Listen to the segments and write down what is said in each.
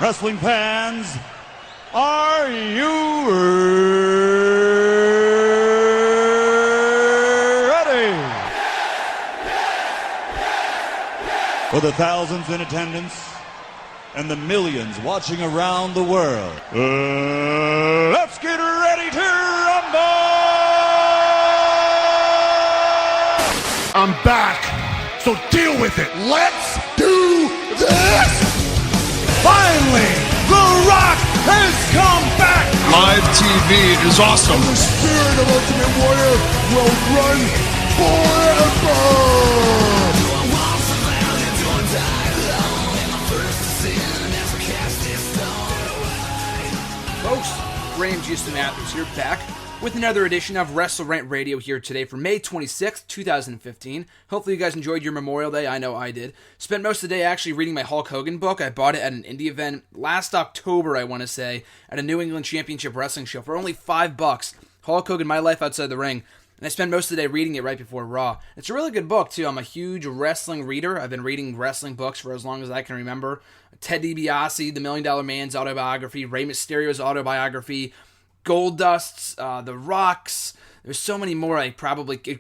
Wrestling fans, are you ready? For the thousands in attendance and the millions watching around the world, let's get ready to rumble! I'm back, so deal with it. Let's do this! Finally, The Rock has come back! Live TV is awesome. The spirit of Ultimate Warrior will run forever! Folks, Graham Houston Matthews here, back with another edition of WrestleRant Radio here today for May 26th, 2015. Hopefully you guys enjoyed your Memorial Day. I know I did. Spent most of the day actually reading my Hulk Hogan book. I bought it at an indie event last October, I want to say, at a New England Championship Wrestling show for only $5. Hulk Hogan, My Life Outside the Ring. And I spent most of the day reading it right before Raw. It's a really good book, too. I'm a huge wrestling reader. I've been reading wrestling books for as long as I can remember. Ted DiBiase, The $1 Million Man's autobiography, Rey Mysterio's autobiography, Goldust's, The Rock's. There's so many more.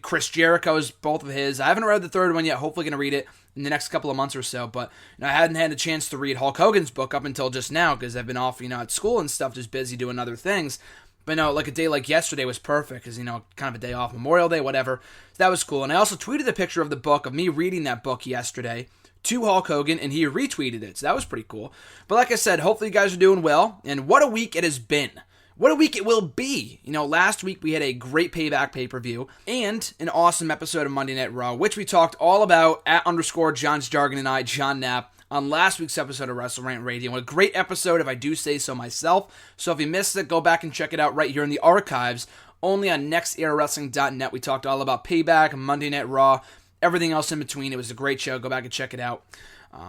Chris Jericho's, both of his. I haven't read the third one yet. Hopefully going to read it in the next couple of months or so. But I hadn't had a chance to read Hulk Hogan's book up until just now because I've been off, at school and stuff, just busy doing other things. But no, like a day like yesterday was perfect because, kind of a day off, Memorial Day, whatever. So that was cool. And I also tweeted a picture of the book, of me reading that book yesterday to Hulk Hogan, and he retweeted it. So that was pretty cool. But like I said, hopefully you guys are doing well. And what a week it has been. What a week it will be. Last week we had a great Payback pay-per-view and an awesome episode of Monday Night Raw, which we talked all about at _John's Jargon and I, John Knapp, on last week's episode of WrestleRant Radio. A great episode, if I do say so myself. So if you missed it, go back and check it out right here in the archives, only on nextEraWrestling.net. We talked all about Payback, Monday Night Raw, everything else in between. It was a great show. Go back and check it out.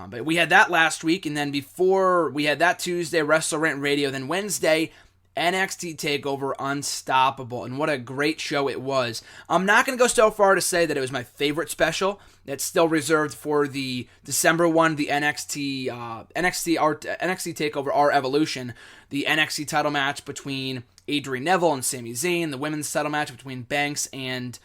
But we had that last week, and then before we had that Tuesday, WrestleRant Radio. Then Wednesday, NXT TakeOver Unstoppable, and what a great show it was. I'm not going to go so far to say that it was my favorite special. That's still reserved for the December one, the NXT TakeOver R Evolution, the NXT title match between Adrian Neville and Sami Zayn, the women's title match between Banks and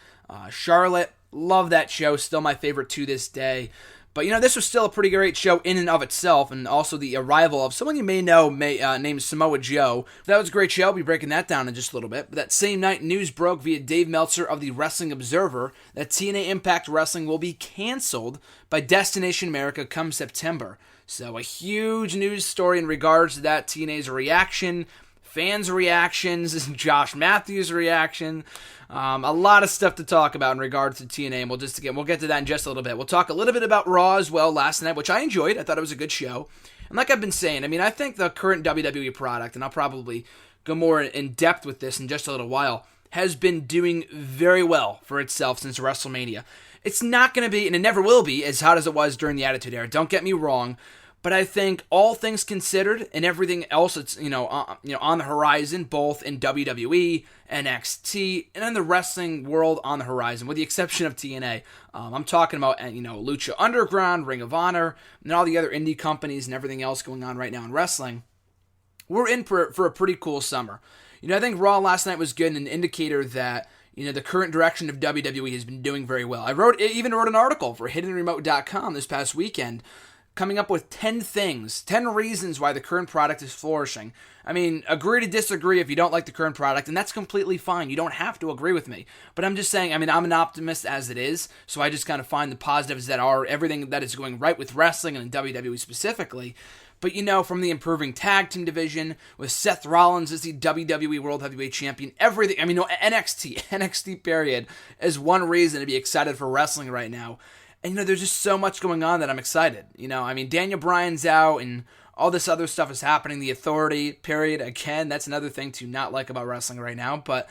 Charlotte. Love that show, still my favorite to this day. But, this was still a pretty great show in and of itself, and also the arrival of someone you may know named Samoa Joe. That was a great show. I'll be breaking that down in just a little bit. But that same night, news broke via Dave Meltzer of the Wrestling Observer that TNA Impact Wrestling will be canceled by Destination America come September. So a huge news story in regards to that. TNA's reaction, fans' reactions, Josh Matthews' reaction. A lot of stuff to talk about in regards to TNA, and we'll get to that in just a little bit. We'll talk a little bit about Raw as well last night, which I enjoyed. I thought it was a good show. And like I've been saying, I think the current WWE product, and I'll probably go more in depth with this in just a little while, has been doing very well for itself since WrestleMania. It's not going to be, and it never will be, as hot as it was during the Attitude Era. Don't get me wrong. But I think all things considered and everything else that's on the horizon, both in WWE, NXT, and in the wrestling world on the horizon, with the exception of TNA. I'm talking about Lucha Underground, Ring of Honor, and all the other indie companies and everything else going on right now in wrestling. We're in for a pretty cool summer. I think Raw last night was good and an indicator that the current direction of WWE has been doing very well. I even wrote an article for HiddenRemote.com this past weekend, coming up with 10 reasons why the current product is flourishing. Agree to disagree if you don't like the current product, and that's completely fine. You don't have to agree with me. But I'm just saying, I'm an optimist as it is, so I just kind of find the positives that are everything that is going right with wrestling and in WWE specifically. But from the improving tag team division, with Seth Rollins as the WWE World Heavyweight Champion, everything, NXT period, is one reason to be excited for wrestling right now. And, there's just so much going on that I'm excited. Daniel Bryan's out and all this other stuff is happening. The Authority, period, again, that's another thing to not like about wrestling right now. But,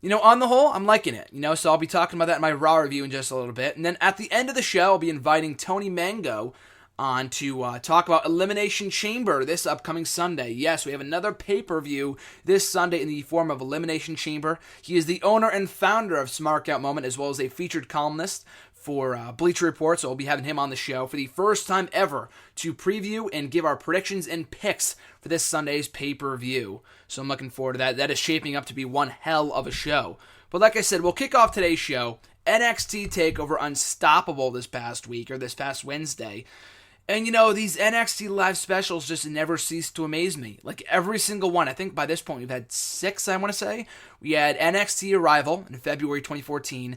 on the whole, I'm liking it. So I'll be talking about that in my Raw review in just a little bit. And then at the end of the show, I'll be inviting Tony Mango on to talk about Elimination Chamber this upcoming Sunday. Yes, we have another pay-per-view this Sunday in the form of Elimination Chamber. He is the owner and founder of Smark Out Moment, as well as a featured columnist for Bleacher Report, so we'll be having him on the show for the first time ever to preview and give our predictions and picks for this Sunday's pay-per-view. So I'm looking forward to that. That is shaping up to be one hell of a show. But like I said, we'll kick off today's show, NXT TakeOver Unstoppable this past Wednesday. And these NXT live specials just never cease to amaze me. Like every single one. I think by this point we've had 6, I want to say. We had NXT Arrival in February 2014.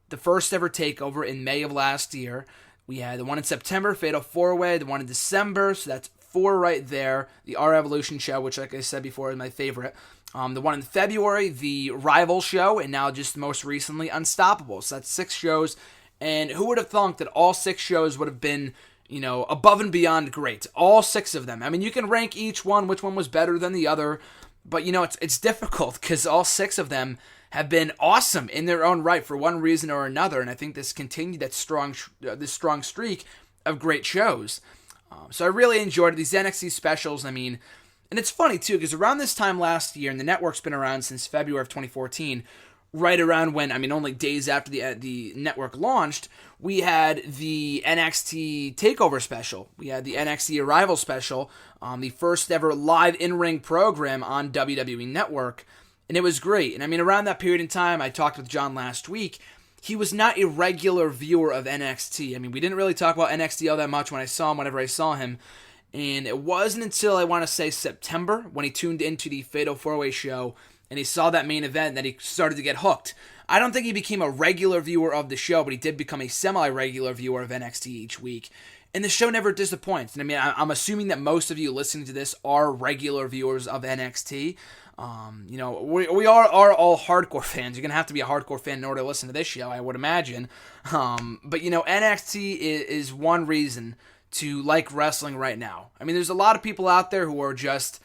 The first ever TakeOver in May of last year. We had the one in September, Fatal 4-Way. The one in December, so that's 4 right there. The Our Evolution show, which like I said before is my favorite. The one in February, the Rival show. And now just most recently, Unstoppable. So that's 6 shows. And who would have thunk that all 6 shows would have been above and beyond great. All 6 of them. I mean, you can rank each one, which one was better than the other. But, it's difficult because all 6 of them have been awesome in their own right for one reason or another. And I think this continued this strong streak of great shows. So I really enjoyed these NXT specials. I mean, and it's funny, too, because around this time last year, and the network's been around since February of 2014, right around when, only days after the network launched, we had the NXT TakeOver special. We had the NXT Arrival special, the first ever live in-ring program on WWE Network, and it was great. And around that period in time, I talked with John last week, he was not a regular viewer of NXT. We didn't really talk about NXT all that much whenever I saw him, and it wasn't until, I want to say, September, when he tuned into the Fatal 4-Way show, and he saw that main event that he started to get hooked. I don't think he became a regular viewer of the show, but he did become a semi-regular viewer of NXT each week. And the show never disappoints. And I'm assuming that most of you listening to this are regular viewers of NXT. We are all hardcore fans. You're going to have to be a hardcore fan in order to listen to this show, I would imagine. But NXT is one reason to like wrestling right now. There's a lot of people out there who are just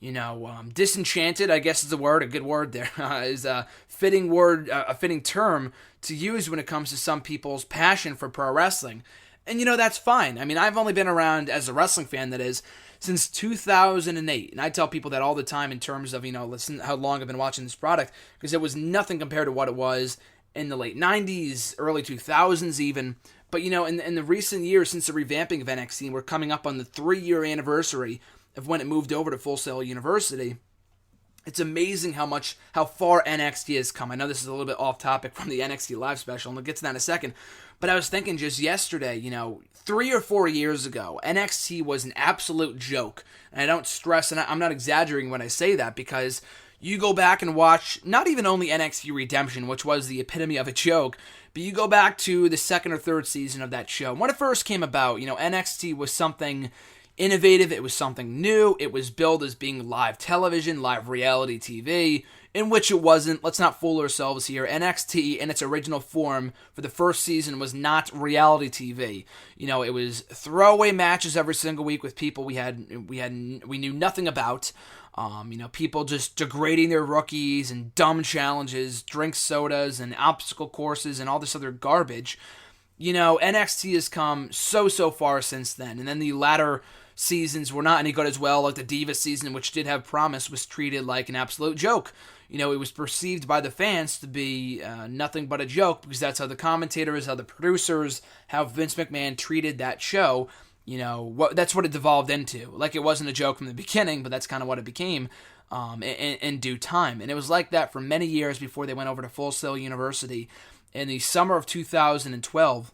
disenchanted, I guess is the word, a good word there, is a fitting word, a fitting term to use when it comes to some people's passion for pro wrestling. And that's fine. I've only been around as a wrestling fan, that is, since 2008. And I tell people that all the time in terms of, listen how long I've been watching this product, because it was nothing compared to what it was in the late 90s, early 2000s even. But, in the recent years since the revamping of NXT, we're coming up on the 3-year anniversary of when it moved over to Full Sail University. It's amazing how far NXT has come. I know this is a little bit off topic from the NXT Live special, and we'll get to that in a second. But I was thinking just yesterday, 3 or 4 years ago, NXT was an absolute joke. And I don't stress, and I'm not exaggerating when I say that, because you go back and watch not even only NXT Redemption, which was the epitome of a joke, but you go back to the 2nd or 3rd season of that show. When it first came about, NXT was something innovative, it was something new, it was billed as being live television, live reality TV, in which it wasn't. Let's not fool ourselves here. NXT in its original form for the first season was not reality TV. It was throwaway matches every single week with people we knew nothing about. People just degrading their rookies and dumb challenges, drink sodas and obstacle courses and all this other garbage. NXT has come so far since then, and then the latter seasons were not any good as well. Like the Diva season, which did have promise, was treated like an absolute joke. It was perceived by the fans to be nothing but a joke, because that's how the commentators, how the producers, how Vince McMahon treated that show. That's what it devolved into. Like, it wasn't a joke from the beginning, but that's kind of what it became in due time. And it was like that for many years before they went over to Full Sail University in the summer of 2012.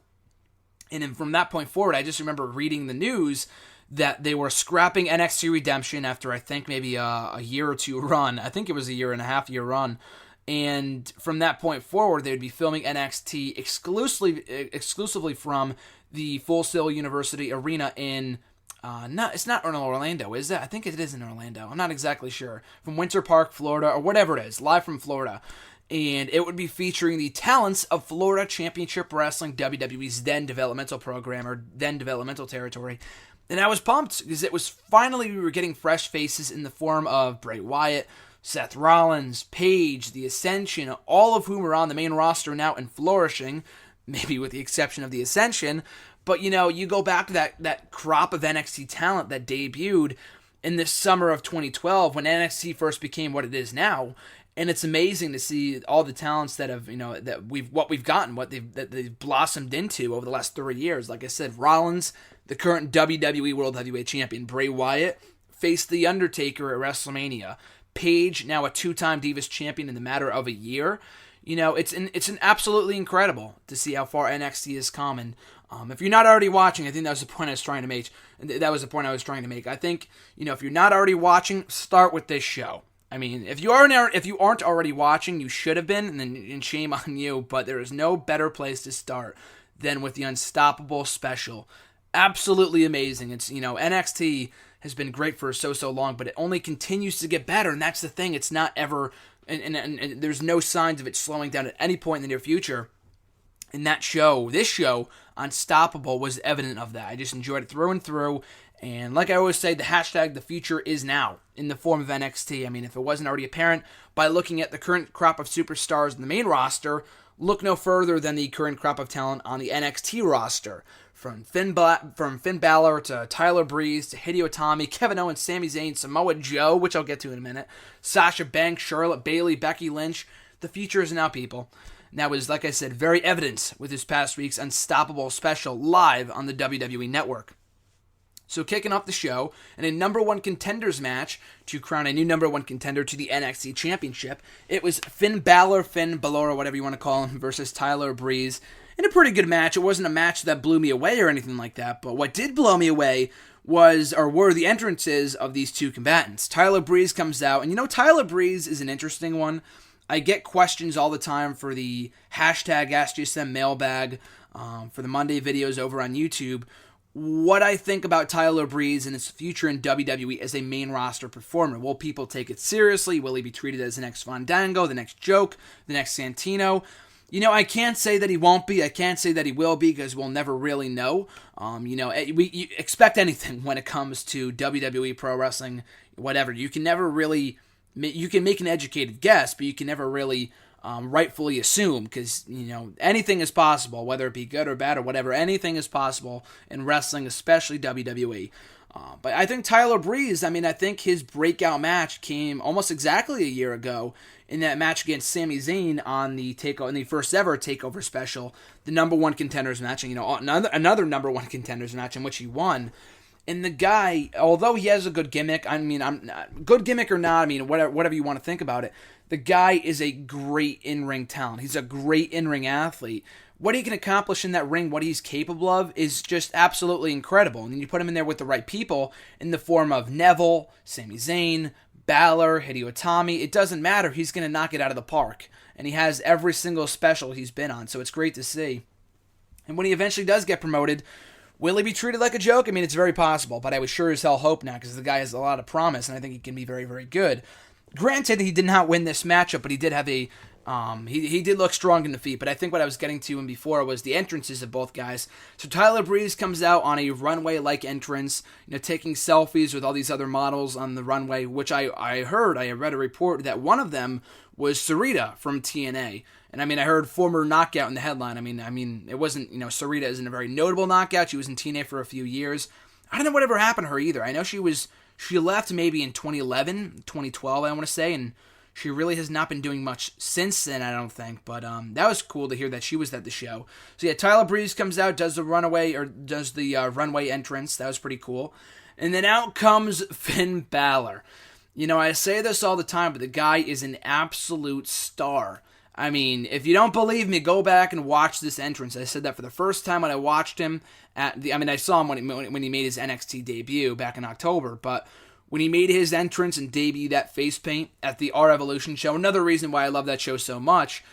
And then from that point forward, I just remember reading the news that they were scrapping NXT Redemption after, I think, maybe a year or two run. I think it was a 1.5-year run. And from that point forward, they would be filming NXT exclusively from the Full Sail University arena in, it's not in Orlando, is it? I think it is in Orlando. I'm not exactly sure. From Winter Park, Florida, or whatever it is, live from Florida. And it would be featuring the talents of Florida Championship Wrestling, WWE's then developmental program, or then developmental territory. And I was pumped, because it was finally, we were getting fresh faces in the form of Bray Wyatt, Seth Rollins, Paige, The Ascension, all of whom are on the main roster now and flourishing, maybe with the exception of The Ascension. But, you go back to that crop of NXT talent that debuted in the summer of 2012 when NXT first became what it is now. And it's amazing to see all the talents that have, that we've gotten, that they've blossomed into over the last 3 years. Like I said, Rollins, the current WWE World Heavyweight Champion, Bray Wyatt, faced The Undertaker at WrestleMania. Paige, now a 2-time Divas Champion in the matter of a year. It's an absolutely incredible to see how far NXT has come. And if you're not already watching, I think that was the point I was trying to make. I think, if you're not already watching, start with this show. I mean, if you aren't already watching, you should have been, and shame on you. But there is no better place to start than with the Unstoppable special. Absolutely amazing. It's NXT has been great for so long, but it only continues to get better, and that's the thing. It's not ever, and there's no signs of it slowing down at any point in the near future. And this show, Unstoppable, was evident of that. I just enjoyed it through and through. And like I always say, the hashtag the future is now in the form of NXT. I mean, if it wasn't already apparent by looking at the current crop of superstars in the main roster, look no further than the current crop of talent on the NXT roster. From Finn Balor to Tyler Breeze to Hideo Itami, Kevin Owens, Sami Zayn, Samoa Joe, which I'll get to in a minute, Sasha Banks, Charlotte, Bayley, Becky Lynch. The future is now, people. And that was, like I said, very evident with this past week's Unstoppable special live on the WWE Network. So kicking off the show, in a number one contenders match to crown a new number one contender to the NXT Championship, it was Finn Balor, or whatever you want to call him, versus Tyler Breeze. In a pretty good match. It wasn't a match that blew me away or anything like that, but what did blow me away were the entrances of these two combatants. Tyler Breeze comes out, and Tyler Breeze is an interesting one. I get questions all the time for the hashtag AskJSM mailbag for the Monday videos over on YouTube. What I think about Tyler Breeze and his future in WWE as a main roster performer. Will people take it seriously? Will he be treated as the next Fandango, the next Joke, the next Santino? I can't say that he won't be. I can't say that he will be because we'll never really know. You expect anything when it comes to WWE Pro Wrestling, whatever. You can never really, you can make an educated guess, but you can never really rightfully assume because, anything is possible, whether it be good or bad or whatever. Anything is possible in wrestling, especially WWE. But I think Tyler Breeze, I think his breakout match came almost exactly a year ago in that match against Sami Zayn on the first ever TakeOver special, the number one contenders match, and another number one contenders match in which he won. And the guy, although he has a good gimmick, good gimmick or not, whatever you want to think about it, the guy is a great in-ring talent. He's a great in-ring athlete. What he can accomplish in that ring, what he's capable of, is just absolutely incredible. And then you put him in there with the right people in the form of Neville, Sami Zayn, Balor, Hideo Itami. It doesn't matter. He's going to knock it out of the park. And he has every single special he's been on, so it's great to see. And when he eventually does get promoted, will he be treated like a joke? It's very possible, but I would sure as hell hope not because the guy has a lot of promise, and I think he can be very, very good. Granted, he did not win this matchup, but he did have a he did look strong in the feet, but I think what I was getting to him before was the entrances of both guys. So Tyler Breeze comes out on a runway-like entrance, taking selfies with all these other models on the runway, which I read a report that one of them was Sarita from TNA. And I heard former knockout in the headline. It wasn't, Sarita isn't a very notable knockout. She was in TNA for a few years. I don't know whatever happened to her either. I know she left maybe in 2011, 2012, I want to say, and she really has not been doing much since then, I don't think. But that was cool to hear that she was at the show. So yeah, Tyler Breeze comes out, does the runway entrance. That was pretty cool. And then out comes Finn Balor. I say this all the time, but the guy is an absolute star. If you don't believe me, go back and watch this entrance. I said that for the first time when I watched him I saw him when he made his NXT debut back in October, but when he made his entrance and debuted that face paint at the R Evolution show, another reason why I love that show so much,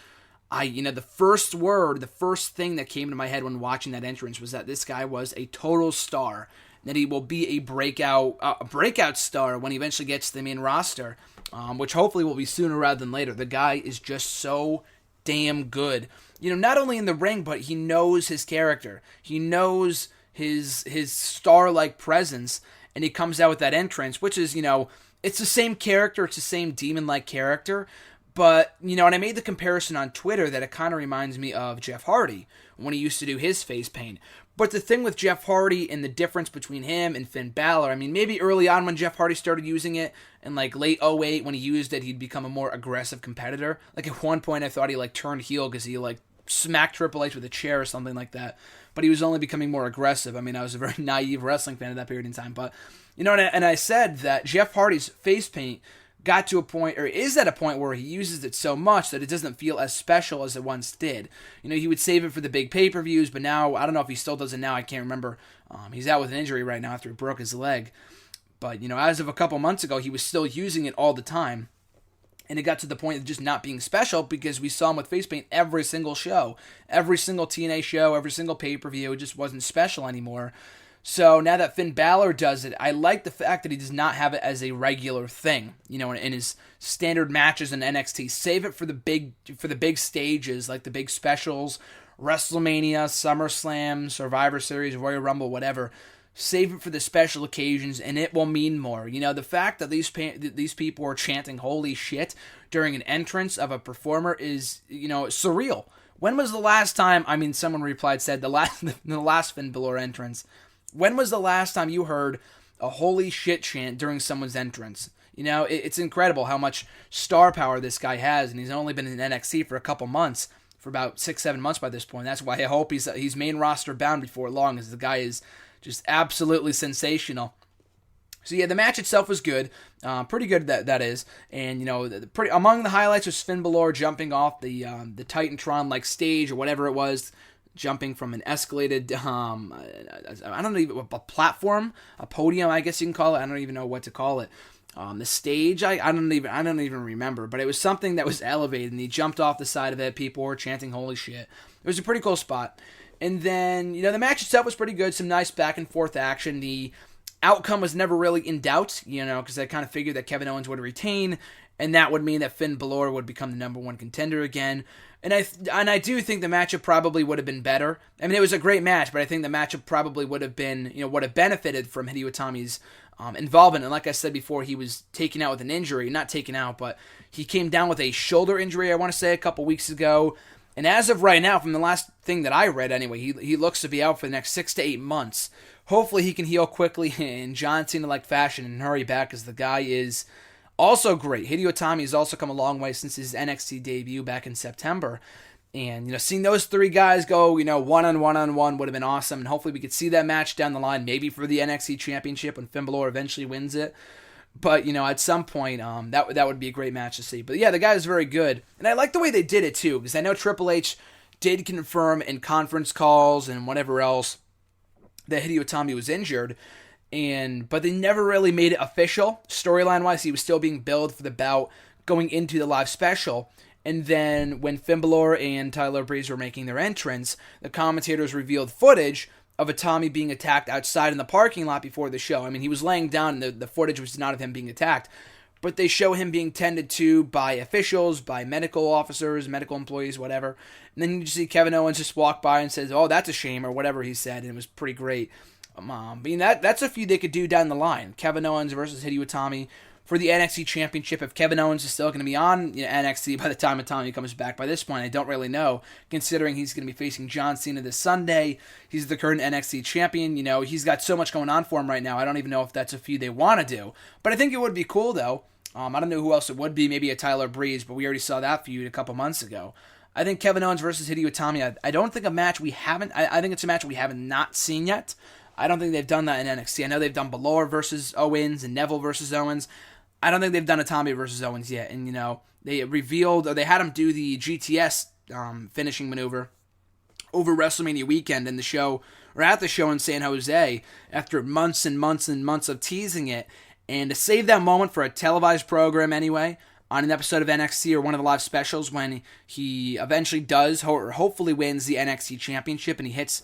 the first thing that came to my head when watching that entrance was that this guy was a total star, that he will be a breakout star when he eventually gets to the main roster, which hopefully will be sooner rather than later. The guy is just so damn good. Not only in the ring, but he knows his character. He knows his star-like presence, and he comes out with that entrance, which is, it's the same character, it's the same demon-like character, but, and I made the comparison on Twitter that it kind of reminds me of Jeff Hardy when he used to do his face paint. But the thing with Jeff Hardy and the difference between him and Finn Balor, I mean, maybe early on when Jeff Hardy started using it, in like late 2008 when he used it, he'd become a more aggressive competitor. Like at one point I thought he like turned heel because he like smacked Triple H with a chair or something like that. But he was only becoming more aggressive. I mean, I was a very naive wrestling fan at that period in time. But, you know, and I said that Jeff Hardy's face paint got to a point, or is at a point where he uses it so much that it doesn't feel as special as it once did. You know, he would save it for the big pay-per-views, but now, I don't know if he still does it now, I can't remember. He's out with an injury right now after he broke his leg. But, you know, as of a couple months ago, he was still using it all the time. And it got to the point of just not being special because we saw him with face paint every single show. Every single TNA show, every single pay-per-view, it just wasn't special anymore. So now that Finn Balor does it, I like the fact that he does not have it as a regular thing, you know, in his standard matches in NXT. Save it for the big stages, like the big specials, WrestleMania, SummerSlam, Survivor Series, Royal Rumble, whatever. Save it for the special occasions, and it will mean more. You know, the fact that these people are chanting "Holy shit" during an entrance of a performer is, you know, surreal. When was the last time? I mean, someone said the last Finn Balor entrance. When was the last time you heard a holy shit chant during someone's entrance? You know, it's incredible how much star power this guy has, and he's only been in NXT for a couple months, for about 6-7 months by this point. That's why I hope he's main roster bound before long, as the guy is just absolutely sensational. So yeah, the match itself was good, pretty good that is, and you know, among the highlights was Finn Balor jumping off the Titantron like stage or whatever it was. Jumping from an escalated, I don't know, a platform, a podium, I guess you can call it. I don't even know what to call it. The stage, I don't even remember, but it was something that was elevated, and he jumped off the side of it. People were chanting "Holy shit!" It was a pretty cool spot. And then, you know, the match itself was pretty good. Some nice back and forth action. The outcome was never really in doubt, you know, because I kind of figured that Kevin Owens would retain, and that would mean that Finn Balor would become the number one contender again. And I do think the matchup probably would have been better. I mean, it was a great match, but I think the matchup probably would have been, you know, would have benefited from Hideo Itami's involvement. And like I said before, he was taken out with an injury. Not taken out, but he came down with a shoulder injury, I want to say, a couple weeks ago. And as of right now, from the last thing that I read anyway, he looks to be out for the next 6 to 8 months. Hopefully he can heal quickly in John Cena-like fashion and hurry back, because the guy is also great. Hideo Itami has also come a long way since his NXT debut back in September. And, you know, seeing those three guys go, you know, one-on-one would have been awesome. And hopefully we could see that match down the line, maybe for the NXT Championship when Finn Balor eventually wins it. But, you know, at some point, that would be a great match to see. But, yeah, the guy is very good. And I like the way they did it, too, because I know Triple H did confirm in conference calls and whatever else that Hideo Itami was injured. But they never really made it official. Storyline-wise, he was still being billed for the bout going into the live special. And then when Finn Balor and Tyler Breeze were making their entrance, the commentators revealed footage of Itami being attacked outside in the parking lot before the show. I mean, he was laying down, and the footage was not of him being attacked. But they show him being tended to by officials, by medical officers, medical employees, whatever. And then you see Kevin Owens just walk by and says, "Oh, that's a shame," or whatever he said, and it was pretty great. But you know, that's a feud they could do down the line. Kevin Owens versus Hideo Itami for the NXT Championship. If Kevin Owens is still going to be on, you know, NXT by the time Itami comes back. By this point, I don't really know, considering he's going to be facing John Cena this Sunday. He's the current NXT champion. You know, he's got so much going on for him right now. I don't even know if that's a feud they want to do. But I think it would be cool, though. I don't know who else it would be. Maybe a Tyler Breeze, but we already saw that feud a couple months ago. I think Kevin Owens versus Hideo Itami, I don't think a match we haven't, I think it's a match we haven't not seen yet. I don't think they've done that in NXT. I know they've done Balor versus Owens and Neville versus Owens. I don't think they've done Itami versus Owens yet. And, you know, they revealed, or they had him do the GTS finishing maneuver over WrestleMania weekend in the show, or at the show in San Jose, after months and months and months of teasing it. And to save that moment for a televised program anyway, on an episode of NXT or one of the live specials, when he eventually does, or hopefully wins the NXT Championship, and he hits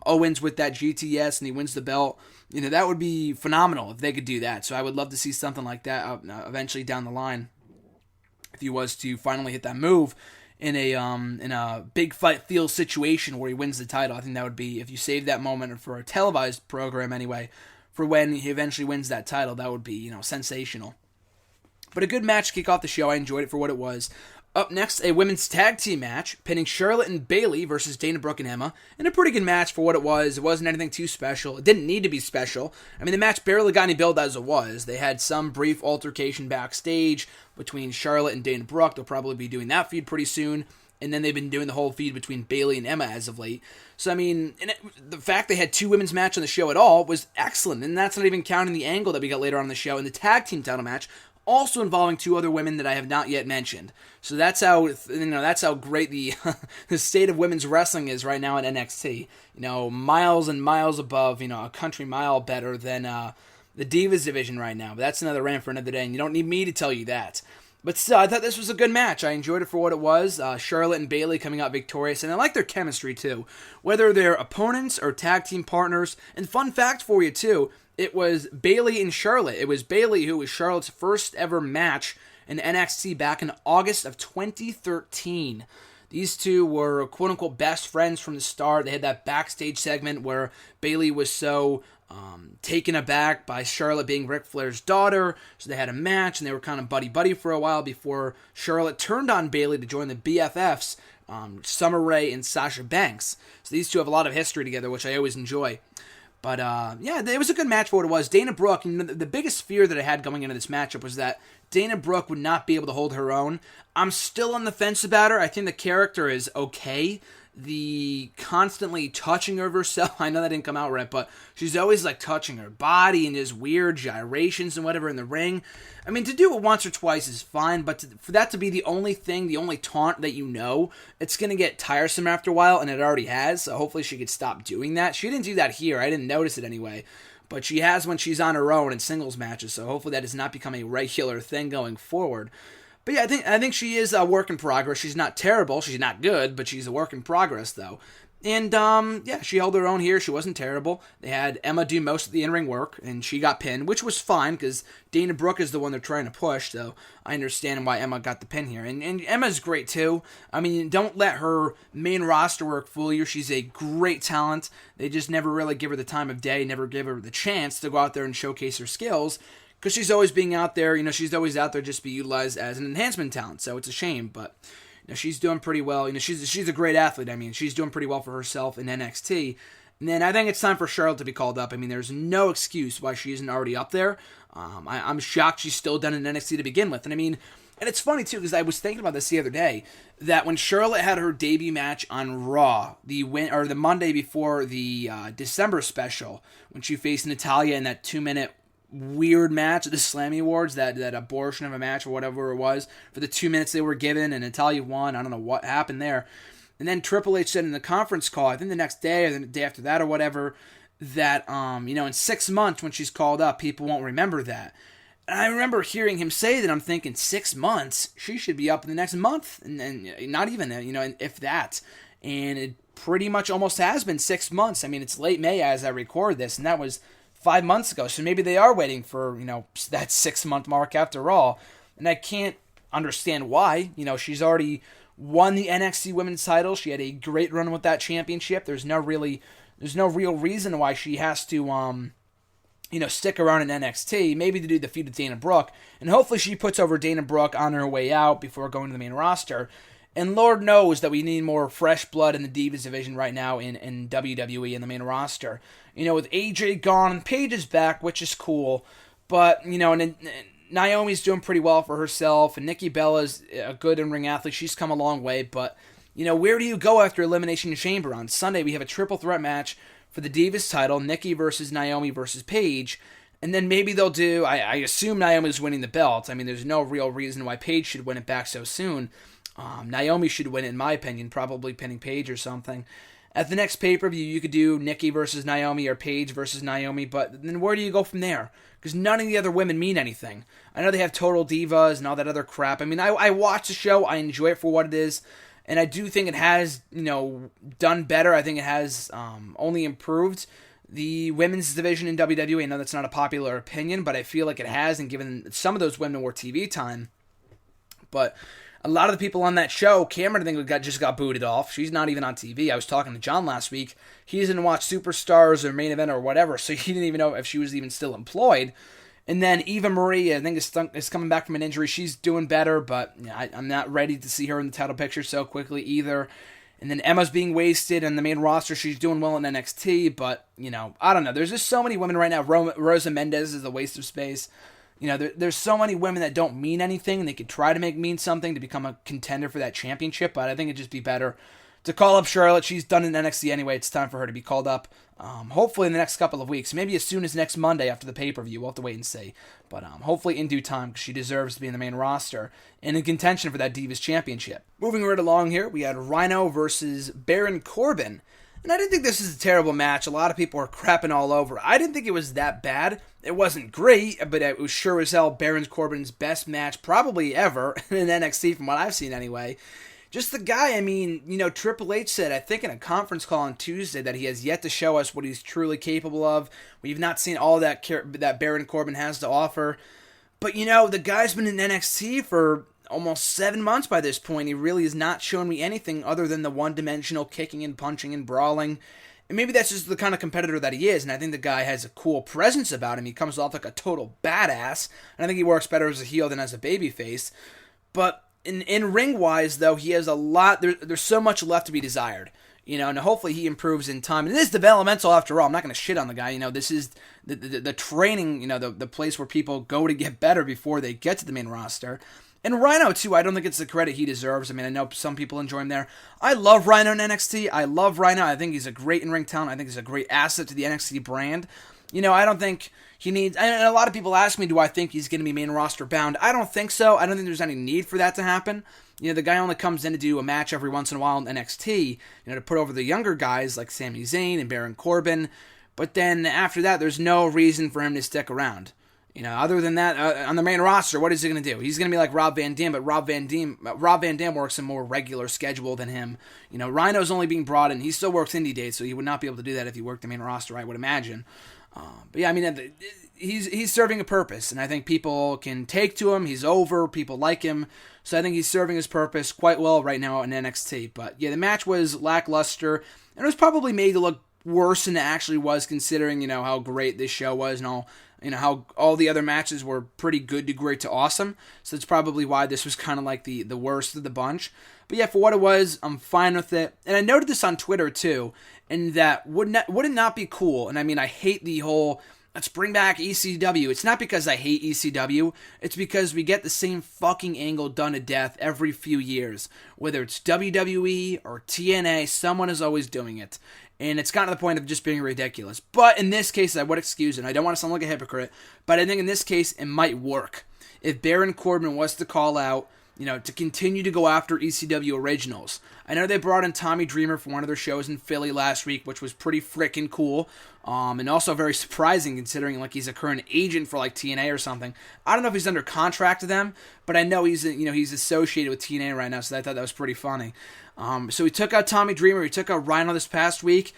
Owens with that GTS and he wins the belt, you know, that would be phenomenal if they could do that. So I would love to see something like that eventually down the line, if he was to finally hit that move in a big fight feel situation where he wins the title. I think that would be, if you save that moment for a televised program anyway, for when he eventually wins that title, that would be, you know, sensational. But a good match to kick off the show. I enjoyed it for what it was. Up next, a women's tag team match, pinning Charlotte and Bayley versus Dana Brooke and Emma, and a pretty good match for what it was. It wasn't anything too special. It didn't need to be special. I mean, the match barely got any build as it was. They had some brief altercation backstage between Charlotte and Dana Brooke. They'll probably be doing that feud pretty soon. And then they've been doing the whole feud between Bayley and Emma as of late. So, I mean, the fact they had 2 women's match on the show at all was excellent. And that's not even counting the angle that we got later on in the show in the tag team title match, also involving 2 other women that I have not yet mentioned. So that's how great the the state of women's wrestling is right now in NXT. Miles and miles above, a country mile better than the Divas division right now. But that's another rant for another day, and you don't need me to tell you that. But still, I thought this was a good match. I enjoyed it for what it was. Charlotte and Bayley coming out victorious, and I like their chemistry too. Whether they're opponents or tag team partners. And fun fact for you too, it was Bayley and Charlotte. It was Bayley who was Charlotte's first ever match in NXT back in August of 2013. These two were quote-unquote best friends from the start. They had that backstage segment where Bayley was so taken aback by Charlotte being Ric Flair's daughter. So they had a match, and they were kind of buddy-buddy for a while before Charlotte turned on Bayley to join the BFFs, Summer Rae and Sasha Banks. So these two have a lot of history together, which I always enjoy. But, it was a good match for what it was. Dana Brooke, the biggest fear that I had going into this matchup was that Dana Brooke would not be able to hold her own. I'm still on the fence about her. I think the character is okay. The constantly touching of herself, I know that didn't come out right, but she's always like touching her body and just weird gyrations and whatever in the ring. I mean, to do it once or twice is fine, but for that to be the only thing, the only taunt that it's going to get tiresome after a while, and it already has, so hopefully she could stop doing that. She didn't do that here, I didn't notice it anyway, but she has when she's on her own in singles matches, so hopefully that does not become a regular thing going forward. But yeah, I think she is a work in progress. She's not terrible, she's not good, but she's a work in progress though. And she held her own here. She wasn't terrible. They had Emma do most of the in-ring work, and she got pinned, which was fine because Dana Brooke is the one they're trying to push, so I understand why Emma got the pin here. And Emma's great too. I mean, don't let her main roster work fool you. She's a great talent. They just never really give her the time of day, never give her the chance to go out there and showcase her skills. Because she's always being out there, she's always out there just to be utilized as an enhancement talent, so it's a shame, but she's doing pretty well. She's a great athlete. I mean, she's doing pretty well for herself in NXT. And then I think it's time for Charlotte to be called up. I mean, there's no excuse why she isn't already up there. I'm shocked she's still done in NXT to begin with. And I mean, and it's funny too, because I was thinking about this the other day, that when Charlotte had her debut match on Raw, the Monday before the December special, when she faced Natalya in that 2-minute weird match at the Slammy Awards, that abortion of a match or whatever it was, for the 2 minutes they were given, and Natalya won. I don't know what happened there. And then Triple H said in the conference call, I think the next day or the day after that or whatever, that, in 6 months when she's called up, people won't remember that. And I remember hearing him say that. I'm thinking, 6 months? She should be up in the next month. And not even, if that. And it pretty much almost has been 6 months. I mean, it's late May as I record this, and that was 5 months ago, so maybe they are waiting for, that 6-month mark after all, and I can't understand why. She's already won the NXT Women's title, she had a great run with that championship, there's no real reason why she has to, stick around in NXT, maybe to do the feud with Dana Brooke, and hopefully she puts over Dana Brooke on her way out before going to the main roster. And Lord knows that we need more fresh blood in the Divas division right now in WWE in the main roster. With AJ gone and Paige is back, which is cool. But, and Naomi's doing pretty well for herself. And Nikki Bella's a good in-ring athlete. She's come a long way. But, where do you go after Elimination Chamber? On Sunday, we have a triple threat match for the Divas title. Nikki versus Naomi versus Paige. And then maybe they'll do, I assume Naomi's winning the belt. I mean, there's no real reason why Paige should win it back so soon. Naomi should win it, in my opinion, probably pinning Paige or something. At the next pay-per-view, you could do Nikki versus Naomi or Paige versus Naomi, but then where do you go from there? Because none of the other women mean anything. I know they have Total Divas and all that other crap. I mean, I watch the show, I enjoy it for what it is, and I do think it has, done better. I think it has only improved the women's division in WWE. I know that's not a popular opinion, but I feel like it has, and given some of those women more TV time. But a lot of the people on that show, Cameron, I think, just got booted off. She's not even on TV. I was talking to John last week. He doesn't watch Superstars or Main Event or whatever, so he didn't even know if she was even still employed. And then Eva Marie, I think, is coming back from an injury. She's doing better, but I'm not ready to see her in the title picture so quickly either. And then Emma's being wasted on the main roster. She's doing well in NXT, but, I don't know. There's just so many women right now. Rosa Mendez is a waste of space. There's so many women that don't mean anything, and they could try to mean something to become a contender for that championship, but I think it'd just be better to call up Charlotte. She's done in NXT anyway. It's time for her to be called up, hopefully in the next couple of weeks. Maybe as soon as next Monday after the pay-per-view. We'll have to wait and see. But hopefully in due time, because she deserves to be in the main roster and in contention for that Divas Championship. Moving right along here, we had Rhino versus Baron Corbin. And I didn't think this is a terrible match. A lot of people are crapping all over. I didn't think it was that bad. It wasn't great, but it was sure as hell Baron Corbin's best match probably ever in NXT from what I've seen anyway. Just the guy, Triple H said, I think in a conference call on Tuesday, that he has yet to show us what he's truly capable of. We've not seen all that Baron Corbin has to offer. But, the guy's been in NXT for almost 7 months by this point. He really has not shown me anything other than the one-dimensional kicking and punching and brawling. And maybe that's just the kind of competitor that he is, and I think the guy has a cool presence about him. He comes off like a total badass, and I think he works better as a heel than as a babyface. But in ring-wise, though, he has a lot. There's so much left to be desired. And hopefully he improves in time. And it is developmental after all. I'm not going to shit on the guy. This is the training, the place where people go to get better before they get to the main roster. And Rhino, too, I don't think it's the credit he deserves. I know some people enjoy him there. I love Rhino in NXT. I love Rhino. I think he's a great in-ring talent. I think he's a great asset to the NXT brand. I don't think he needs... And a lot of people ask me, do I think he's going to be main roster bound? I don't think so. I don't think there's any need for that to happen. The guy only comes in to do a match every once in a while in NXT, to put over the younger guys like Sami Zayn and Baron Corbin. But then after that, there's no reason for him to stick around. Other than that, on the main roster, what is he going to do? He's going to be like Rob Van Dam, but Rob Van Dam works a more regular schedule than him. Rhino's only being brought in. He still works indie dates, so he would not be able to do that if he worked the main roster, I would imagine. But yeah, he's serving a purpose, and I think people can take to him. He's over. People like him. So I think he's serving his purpose quite well right now in NXT. But yeah, the match was lackluster, and it was probably made to look worse than it actually was, considering, how great this show was and all. How all the other matches were pretty good to great to awesome. So that's probably why this was kind of like the worst of the bunch. But yeah, for what it was, I'm fine with it. And I noted this on Twitter too, and that would it not be cool? And I hate the whole, let's bring back ECW. It's not because I hate ECW. It's because we get the same fucking angle done to death every few years. Whether it's WWE or TNA, someone is always doing it. And it's gotten to the point of just being ridiculous. But in this case, I would excuse it. I don't want to sound like a hypocrite, but I think in this case, it might work. If Baron Corbin was to call out, to continue to go after ECW originals. I know they brought in Tommy Dreamer for one of their shows in Philly last week, which was pretty freaking cool. And also very surprising considering like he's a current agent for like TNA or something. I don't know if he's under contract to them, but I know he's associated with TNA right now, so I thought that was pretty funny. So he took out Tommy Dreamer, he took out Rhino this past week.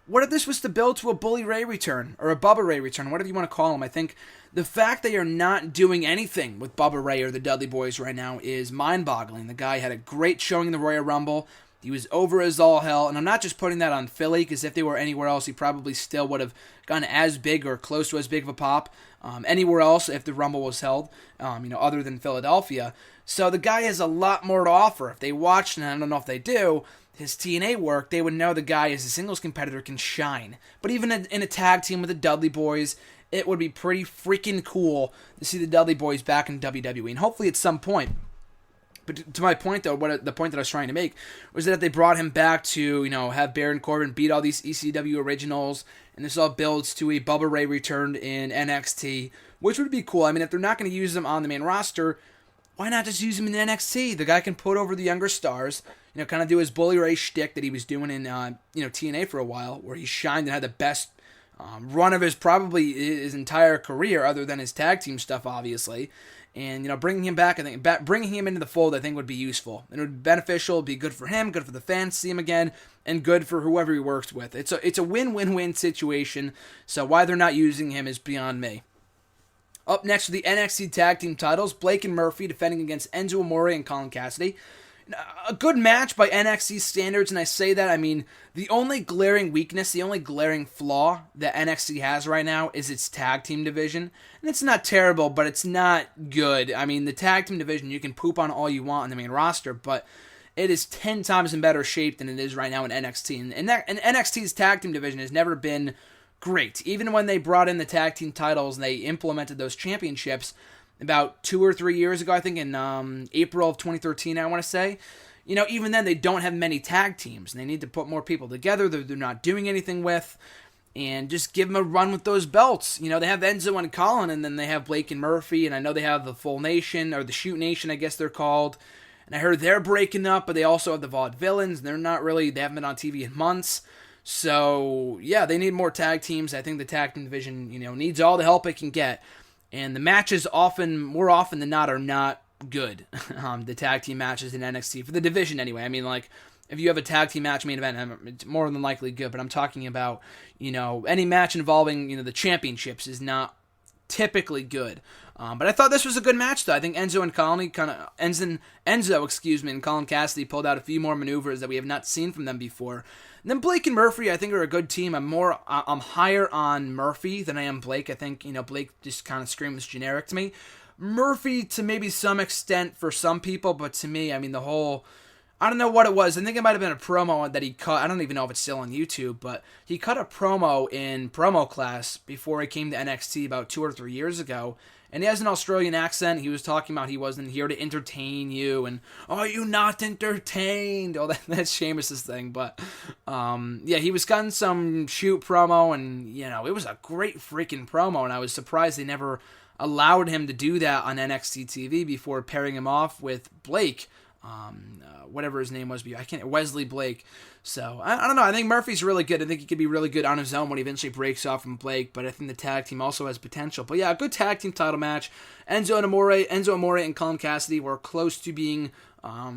What if this was to build to a Bully Ray return, or a Bubba Ray return, whatever you want to call him? I think the fact they are not doing anything with Bubba Ray or the Dudley Boys right now is mind-boggling. The guy had a great showing in the Royal Rumble. He was over as all hell, and I'm not just putting that on Philly, because if they were anywhere else, he probably still would have gotten as big or close to as big of a pop anywhere else if the Rumble was held, other than Philadelphia. So the guy has a lot more to offer. If they watched, and I don't know if they do, his TNA work, they would know the guy as a singles competitor can shine. But even in a tag team with the Dudley Boys, it would be pretty freaking cool to see the Dudley Boys back in WWE, and hopefully at some point. But to my point, though, the point that I was trying to make was that if they brought him back to, have Baron Corbin beat all these ECW originals, and this all builds to a Bubba Ray return in NXT, which would be cool. If they're not going to use him on the main roster, why not just use him in NXT? The guy can put over the younger stars, kind of do his Bully Ray shtick that he was doing in, TNA for a while, where he shined and had the best run of his entire career, other than his tag team stuff, obviously. And, bringing him back, bringing him into the fold, I think would be useful. It would be beneficial, it'd be good for him, good for the fans to see him again, and good for whoever he works with. It's a win-win-win situation, so why they're not using him is beyond me. Up next for the NXT Tag Team titles, Blake and Murphy defending against Enzo Amore and Colin Cassidy. a good match by NXT standards, and I say that, I mean, the only glaring weakness, the only glaring flaw that NXT has right now is its tag team division. And it's not terrible, but it's not good. I mean, the tag team division, you can poop on all you want on the main roster, but it is 10 times in better shape than it is right now in NXT. And NXT's tag team division has never been great. Even when they brought in the tag team titles and they implemented those championships about 2 or 3 years ago, I think in April of 2013, I want to say, even then they don't have many tag teams, and they need to put more people together that they're not doing anything with, and just give them a run with those belts. They have Enzo and Colin, and then they have Blake and Murphy, and I know they have the Full Nation, or the Shoot Nation, I guess they're called, and I heard they're breaking up, but they also have the Vaudevillains, and they haven't been on TV in months. So, yeah, they need more tag teams. I think the tag team division, needs all the help it can get. And the matches more often than not, are not good. The tag team matches in NXT, for the division anyway. I mean, like, if you have a tag team match main event, it's more than likely good. But I'm talking about, any match involving, the championships is not typically good. But I thought this was a good match, though. I think Enzo and Colin Cassidy pulled out a few more maneuvers that we have not seen from them before. And then Blake and Murphy, I think, are a good team. I'm higher on Murphy than I am Blake. I think, Blake just kind of screams generic to me. Murphy, to maybe some extent for some people, but to me, I mean, I don't know what it was. I think it might have been a promo that he cut. I don't even know if it's still on YouTube, but he cut a promo in promo class before he came to NXT about 2 or 3 years ago. And he has an Australian accent. He was talking about he wasn't here to entertain you, and are you not entertained? Oh, that's Sheamus's thing. But he was cutting some shoot promo, and it was a great freaking promo. And I was surprised they never allowed him to do that on NXT TV before pairing him off with Blake. Whatever his name was, Wesley Blake. So, I don't know, I think Murphy's really good. I think he could be really good on his own when he eventually breaks off from Blake, but I think the tag team also has potential. But yeah, a good tag team title match. Enzo Amore and Colin Cassidy were close to being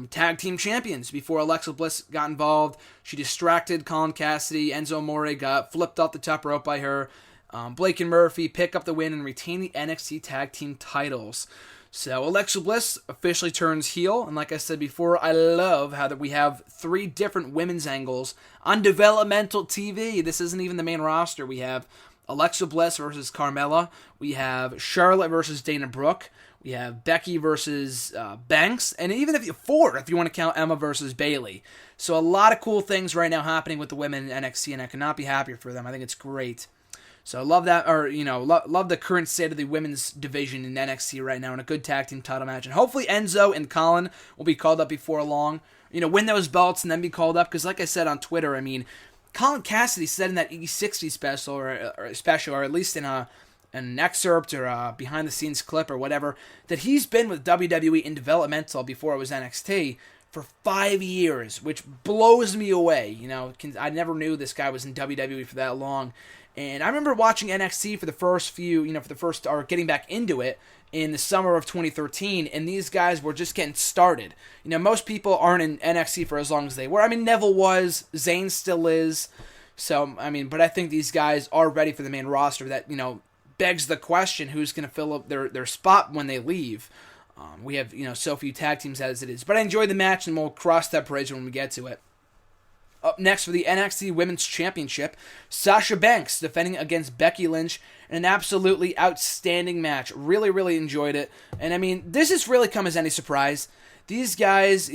tag team champions before Alexa Bliss got involved. She distracted Colin Cassidy. Enzo Amore got flipped off the top rope by her. Blake and Murphy pick up the win and retain the NXT tag team titles. So Alexa Bliss officially turns heel, and like I said before, I love how that we have 3 different women's angles on developmental TV. This isn't even the main roster. We have Alexa Bliss versus Carmella. We have Charlotte versus Dana Brooke. We have Becky versus Banks, and even if you want to count Emma versus Bayley. So a lot of cool things right now happening with the women in NXT, and I could not be happier for them. I think it's great. So I love that, love the current state of the women's division in NXT right now, and a good tag team title match. And hopefully Enzo and Colin will be called up before long, win those belts and then be called up. Because like I said on Twitter, I mean, Colin Cassidy said in that E60 special, or at least in an excerpt or a behind-the-scenes clip or whatever, that he's been with WWE in developmental before it was NXT for 5 years, which blows me away. I never knew this guy was in WWE for that long. And I remember watching NXT for the first or getting back into it in the summer of 2013, and these guys were just getting started. Most people aren't in NXT for as long as they were. I mean, Neville was, Zayn still is. So, I mean, but I think these guys are ready for the main roster. That, begs the question, who's going to fill up their spot when they leave. We have, so few tag teams as it is. But I enjoyed the match, and we'll cross that bridge when we get to it. Up next for the NXT Women's Championship, Sasha Banks defending against Becky Lynch in an absolutely outstanding match. Really, really enjoyed it. And I mean, this has really come as any surprise. These gals,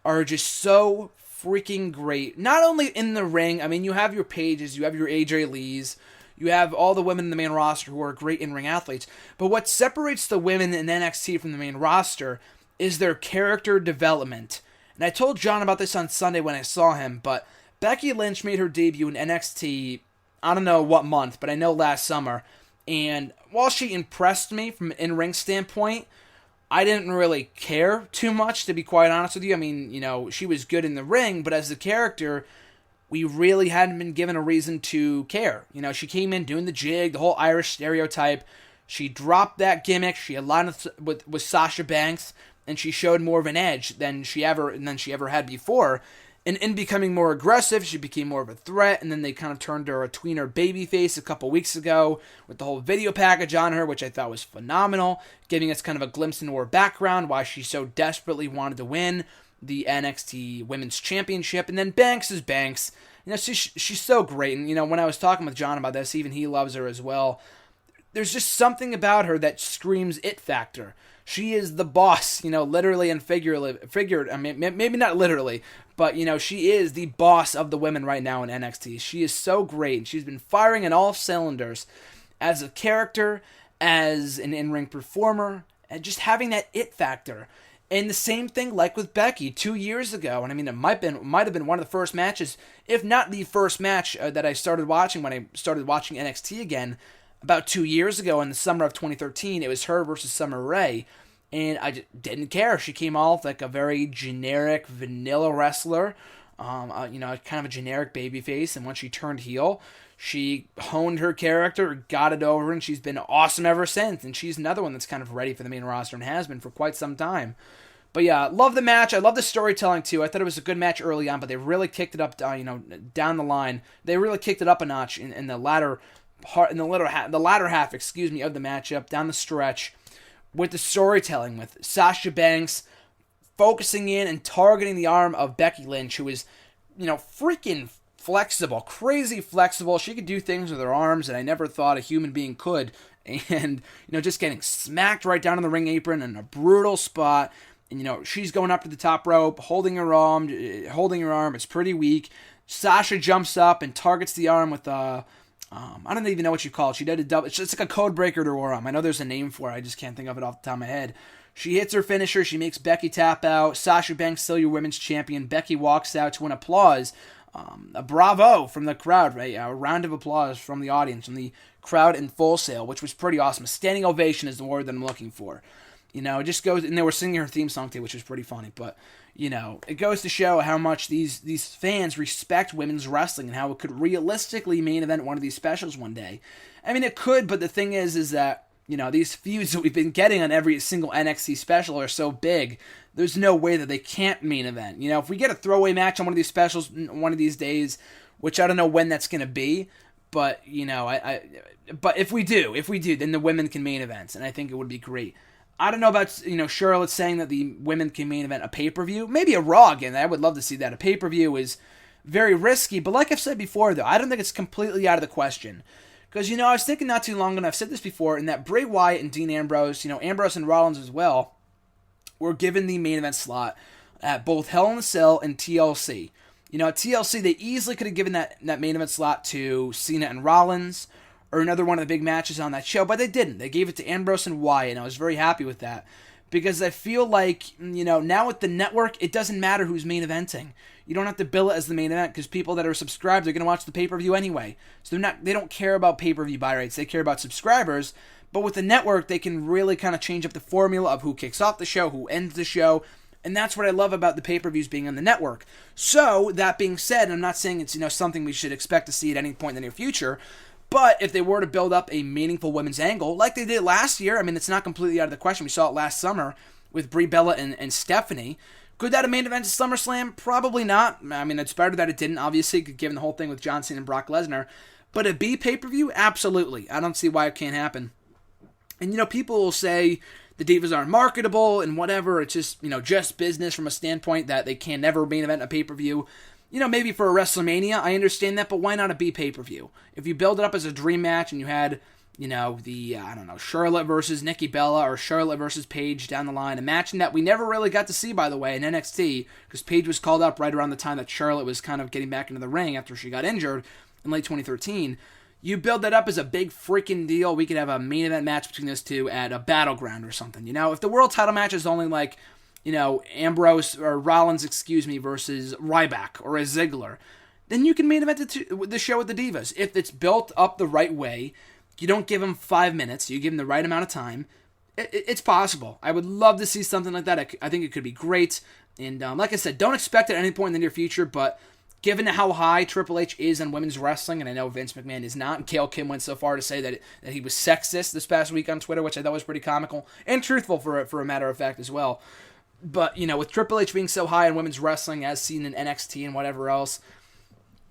are just so freaking great. Not only in the ring, I mean, you have your Paiges, you have your AJ Lees, you have all the women in the main roster who are great in-ring athletes. But what separates the women in NXT from the main roster is their character development. And I told John about this on Sunday when I saw him, but Becky Lynch made her debut in NXT, I don't know what month, but I know last summer. And while she impressed me from an in-ring standpoint, I didn't really care too much, to be quite honest with you. I mean, she was good in the ring, but as a character, we really hadn't been given a reason to care. She came in doing the jig, the whole Irish stereotype. She dropped that gimmick. She aligned with Sasha Banks, and she showed more of an edge than she ever had before. And in becoming more aggressive, she became more of a threat, and then they kind of turned her a tweener babyface a couple weeks ago with the whole video package on her, which I thought was phenomenal, giving us kind of a glimpse into her background, why she so desperately wanted to win the NXT Women's Championship. And then Banks is Banks. She's so great, and when I was talking with John about this, even he loves her as well. There's just something about her that screams it factor. She is the boss, literally and figuratively. I mean, maybe not literally, but, she is the boss of the women right now in NXT. She is so great, and she's been firing on all cylinders as a character, as an in-ring performer, and just having that it factor. And the same thing like with Becky 2 years ago, and I mean, it might have been one of the first matches, if not the first match that I started watching when I started watching NXT again, about 2 years ago in the summer of 2013. It was her versus Summer Rae, and I just didn't care. She came off like a very generic, vanilla wrestler, kind of a generic babyface, and when she turned heel, she honed her character, got it over, and she's been awesome ever since, and she's another one that's kind of ready for the main roster and has been for quite some time. But yeah, love the match. I love the storytelling too. I thought it was a good match early on, but they really kicked it up, down the line. They really kicked it up a notch in the latter part, in the latter half, of the matchup, down the stretch, with the storytelling, with Sasha Banks focusing in and targeting the arm of Becky Lynch, who is, freaking flexible, crazy flexible. She could do things with her arms that I never thought a human being could, and just getting smacked right down on the ring apron in a brutal spot. And she's going up to the top rope, holding her arm. It's pretty weak. Sasha jumps up and targets the arm with I don't even know what you call it. She did a double. It's just like a code breaker to her arm. I know there's a name for it. I just can't think of it off the top of my head. She hits her finisher. She makes Becky tap out. Sasha Banks still your women's champion. Becky walks out to an applause. A bravo from the crowd, right? A round of applause from the audience, from the crowd in Full Sail, which was pretty awesome. A standing ovation is the word that I'm looking for. It just goes, and they were singing her theme song too, which was pretty funny. But, it goes to show how much these fans respect women's wrestling and how it could realistically main event one of these specials one day. I mean, it could, but the thing is that, these feuds that we've been getting on every single NXT special are so big, there's no way that they can't main event. If we get a throwaway match on one of these specials one of these days, which I don't know when that's going to be, but, but if we do, then the women can main event, and I think it would be great. I don't know about, Charlotte saying that the women can main event a pay-per-view. Maybe a Raw again. I would love to see that. A pay-per-view is very risky, but like I've said before, though, I don't think it's completely out of the question. Because, I was thinking not too long ago, and I've said this before, in that Bray Wyatt and Dean Ambrose, Ambrose and Rollins as well, were given the main event slot at both Hell in a Cell and TLC. At TLC, they easily could have given that main event slot to Cena and Rollins, or another one of the big matches on that show, but they didn't. They gave it to Ambrose and Wyatt, and I was very happy with that. Because I feel like, now with the network, it doesn't matter who's main eventing. You don't have to bill it as the main event, because people that are subscribed are going to watch the pay-per-view anyway. So they don't care about pay-per-view buy rates, they care about subscribers. But with the network, they can really kind of change up the formula of who kicks off the show, who ends the show, and that's what I love about the pay-per-views being on the network. So, that being said, I'm not saying it's, something we should expect to see at any point in the near future, but if they were to build up a meaningful women's angle, like they did last year, I mean, it's not completely out of the question. We saw it last summer with Brie Bella and Stephanie. Could that have main evented SummerSlam? Probably not. I mean, it's better that it didn't, obviously, given the whole thing with John Cena and Brock Lesnar. But a B pay-per-view? Absolutely. I don't see why it can't happen. And, people will say the Divas aren't marketable and whatever. It's just, just business from a standpoint that they can never main event a pay-per-view. Maybe for a WrestleMania, I understand that, but why not a B pay-per-view? If you build it up as a dream match and you had, Charlotte versus Nikki Bella or Charlotte versus Paige down the line, a match that we never really got to see, by the way, in NXT, because Paige was called up right around the time that Charlotte was kind of getting back into the ring after she got injured in late 2013. You build that up as a big freaking deal, we could have a main event match between those two at a Battleground or something. If the world title match is only like, Ambrose or Rollins, versus Ryback or a Ziggler, then you can main event the show with the Divas. If it's built up the right way, you don't give them 5 minutes, you give them the right amount of time, it's possible. I would love to see something like that. I think it could be great. And like I said, don't expect it at any point in the near future, but given how high Triple H is on women's wrestling, and I know Vince McMahon is not, and Gail Kim went so far to say that he was sexist this past week on Twitter, which I thought was pretty comical, and truthful for a matter of fact as well. But, with Triple H being so high in women's wrestling as seen in NXT and whatever else,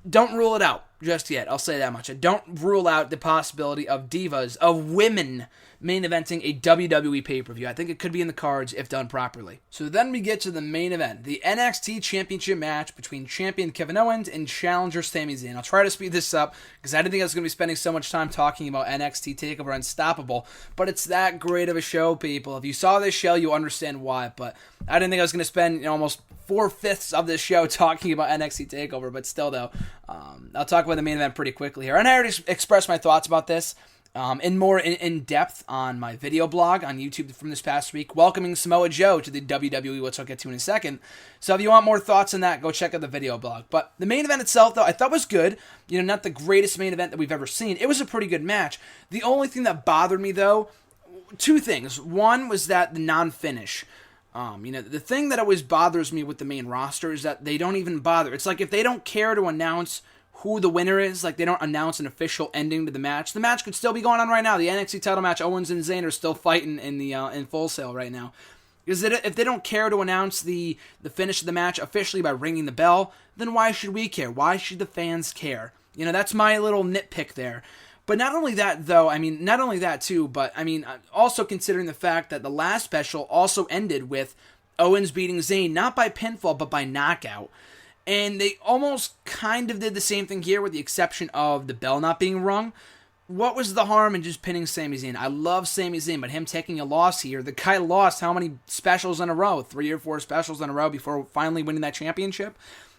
don't rule it out just yet. I'll say that much. I don't rule out the possibility of divas, of women, main eventing a WWE pay-per-view. I think it could be in the cards if done properly. So then we get to the main event, the NXT Championship match between champion Kevin Owens and challenger Sami Zayn. I'll try to speed this up because I didn't think I was going to be spending so much time talking about NXT TakeOver Unstoppable, but it's that great of a show, people. If you saw this show, you understand why, but I didn't think I was going to spend almost 4/5 of this show talking about NXT TakeOver, but still, though, I'll talk about the main event pretty quickly here. And I already expressed my thoughts about this and more in depth on my video blog on YouTube from this past week, welcoming Samoa Joe to the WWE, which I'll get to in a second. So if you want more thoughts on that, go check out the video blog. But the main event itself, though, I thought was good. Not the greatest main event that we've ever seen. It was a pretty good match. The only thing that bothered me, though, two things. One was that the non-finish. The thing that always bothers me with the main roster is that they don't even bother. It's like if they don't care to announce who the winner is, like they don't announce an official ending to the match could still be going on right now. The NXT title match, Owens and Zayn are still fighting in Full Sail right now. Because if they don't care to announce the finish of the match officially by ringing the bell, then why should we care? Why should the fans care? That's my little nitpick there. But not only that, though, not only that, too, but, also considering the fact that the last special also ended with Owens beating Zayn, not by pinfall, but by knockout. And they almost kind of did the same thing here, with the exception of the bell not being rung. What was the harm in just pinning Sami Zayn? I love Sami Zayn, but him taking a loss here, the guy lost how many specials in a row? 3 or 4 specials in a row before finally winning that championship?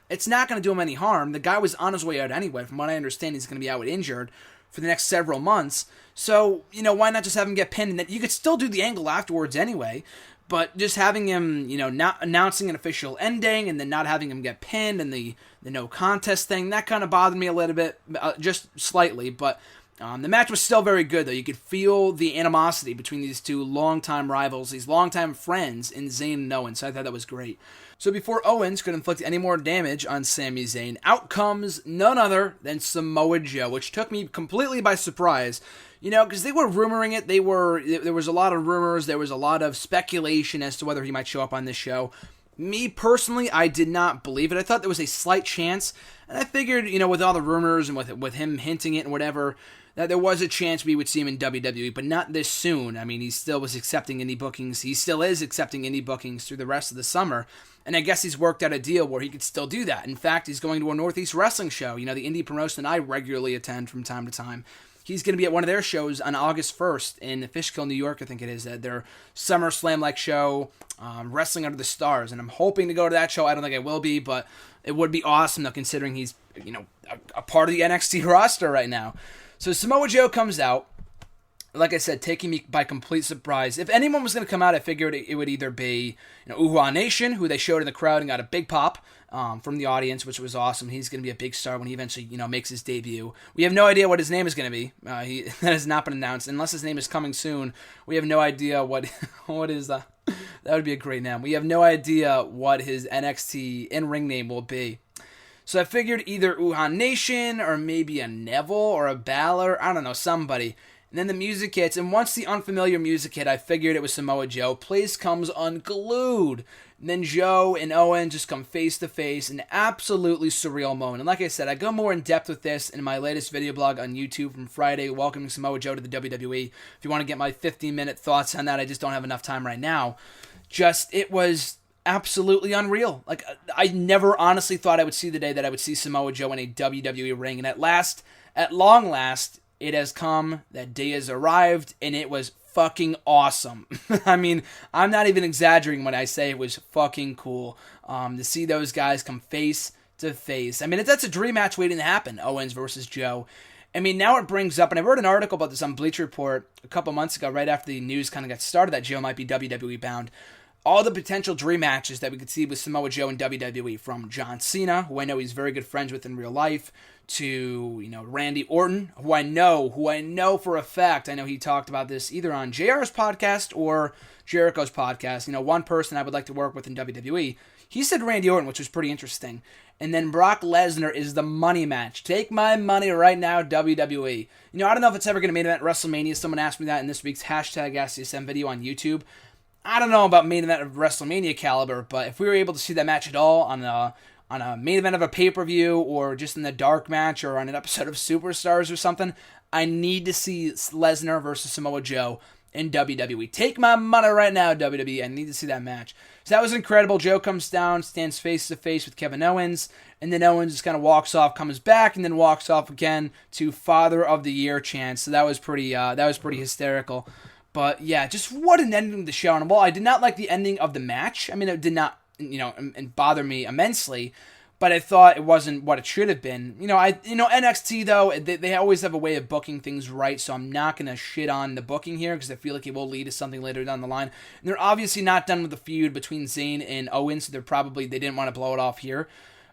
It's not going to do him any harm. The guy was on his way out anyway. From what I understand, he's going to be out injured for the next several months. So, why not just have him get pinned? And you could still do the angle afterwards anyway, but just having him, not announcing an official ending and then not having him get pinned and the no contest thing, that kind of bothered me a little bit, just slightly, but the match was still very good, though. You could feel the animosity between these two longtime rivals, these longtime friends in Zayn and Owens, so I thought that was great. So before Owens could inflict any more damage on Sami Zayn, out comes none other than Samoa Joe, which took me completely by surprise. Because they were rumoring it, there was a lot of rumors, there was a lot of speculation as to whether he might show up on this show. Me, personally, I did not believe it. I thought there was a slight chance, and I figured, with all the rumors and with him hinting it and whatever, that there was a chance we would see him in WWE, but not this soon. He still was accepting indie bookings. He still is accepting indie bookings through the rest of the summer, and I guess he's worked out a deal where he could still do that. In fact, he's going to a Northeast Wrestling show, the indie promotion I regularly attend from time to time. He's going to be at one of their shows on August 1st in Fishkill, New York, I think it is, at their SummerSlam-like show, Wrestling Under the Stars, and I'm hoping to go to that show. I don't think I will be, but it would be awesome, though, considering he's, a part of the NXT roster right now. So Samoa Joe comes out, like I said, taking me by complete surprise. If anyone was going to come out, I figured it would either be Uhaa Nation, who they showed in the crowd and got a big pop from the audience, which was awesome. He's going to be a big star when he eventually makes his debut. We have no idea what his name is going to be. That has not been announced. Unless his name is coming soon, we have no idea what is that would be a great name. We have no idea what his NXT in-ring name will be. So I figured either Uhaa Nation or maybe a Neville or a Balor, I don't know, somebody. And then the music hits, and once the unfamiliar music hit, I figured it was Samoa Joe. Place comes unglued. And then Joe and Owen just come face to face, an absolutely surreal moment. And like I said, I go more in depth with this in my latest video blog on YouTube from Friday, welcoming Samoa Joe to the WWE. If you want to get my 15-minute thoughts on that, I just don't have enough time right now. It was absolutely unreal. Like, I never honestly thought I would see the day that I would see Samoa Joe in a WWE ring. And at long last, it has come, that day has arrived, and it was fucking awesome. I'm not even exaggerating when I say it was fucking cool to see those guys come face to face. That's a dream match waiting to happen, Owens versus Joe. Now it brings up, and I wrote an article about this on Bleacher Report a couple months ago, right after the news kind of got started that Joe might be WWE bound. All the potential dream matches that we could see with Samoa Joe in WWE, from John Cena, who I know he's very good friends with in real life, to, Randy Orton, who I know for a fact, I know he talked about this either on JR's podcast or Jericho's podcast, one person I would like to work with in WWE. He said Randy Orton, which was pretty interesting. And then Brock Lesnar is the money match. Take my money right now, WWE. I don't know if it's ever going to main event WrestleMania. Someone asked me that in this week's hashtag AskTSM video on YouTube. I don't know about main event of WrestleMania caliber, but if we were able to see that match at all on a main event of a pay-per-view or just in the dark match or on an episode of Superstars or something, I need to see Lesnar versus Samoa Joe in WWE. Take my money right now, WWE. I need to see that match. So that was incredible. Joe comes down, stands face to face with Kevin Owens, and then Owens just kind of walks off, comes back, and then walks off again to Father of the Year chants. So that was pretty hysterical. But yeah, just what an ending to the show. And while I did not like the ending of the match, I mean, it did not, and bother me immensely, but I thought it wasn't what it should have been. NXT though, they always have a way of booking things right, so I'm not gonna shit on the booking here because I feel like it will lead to something later down the line. And they're obviously not done with the feud between Zayn and Owens, so they didn't want to blow it off here.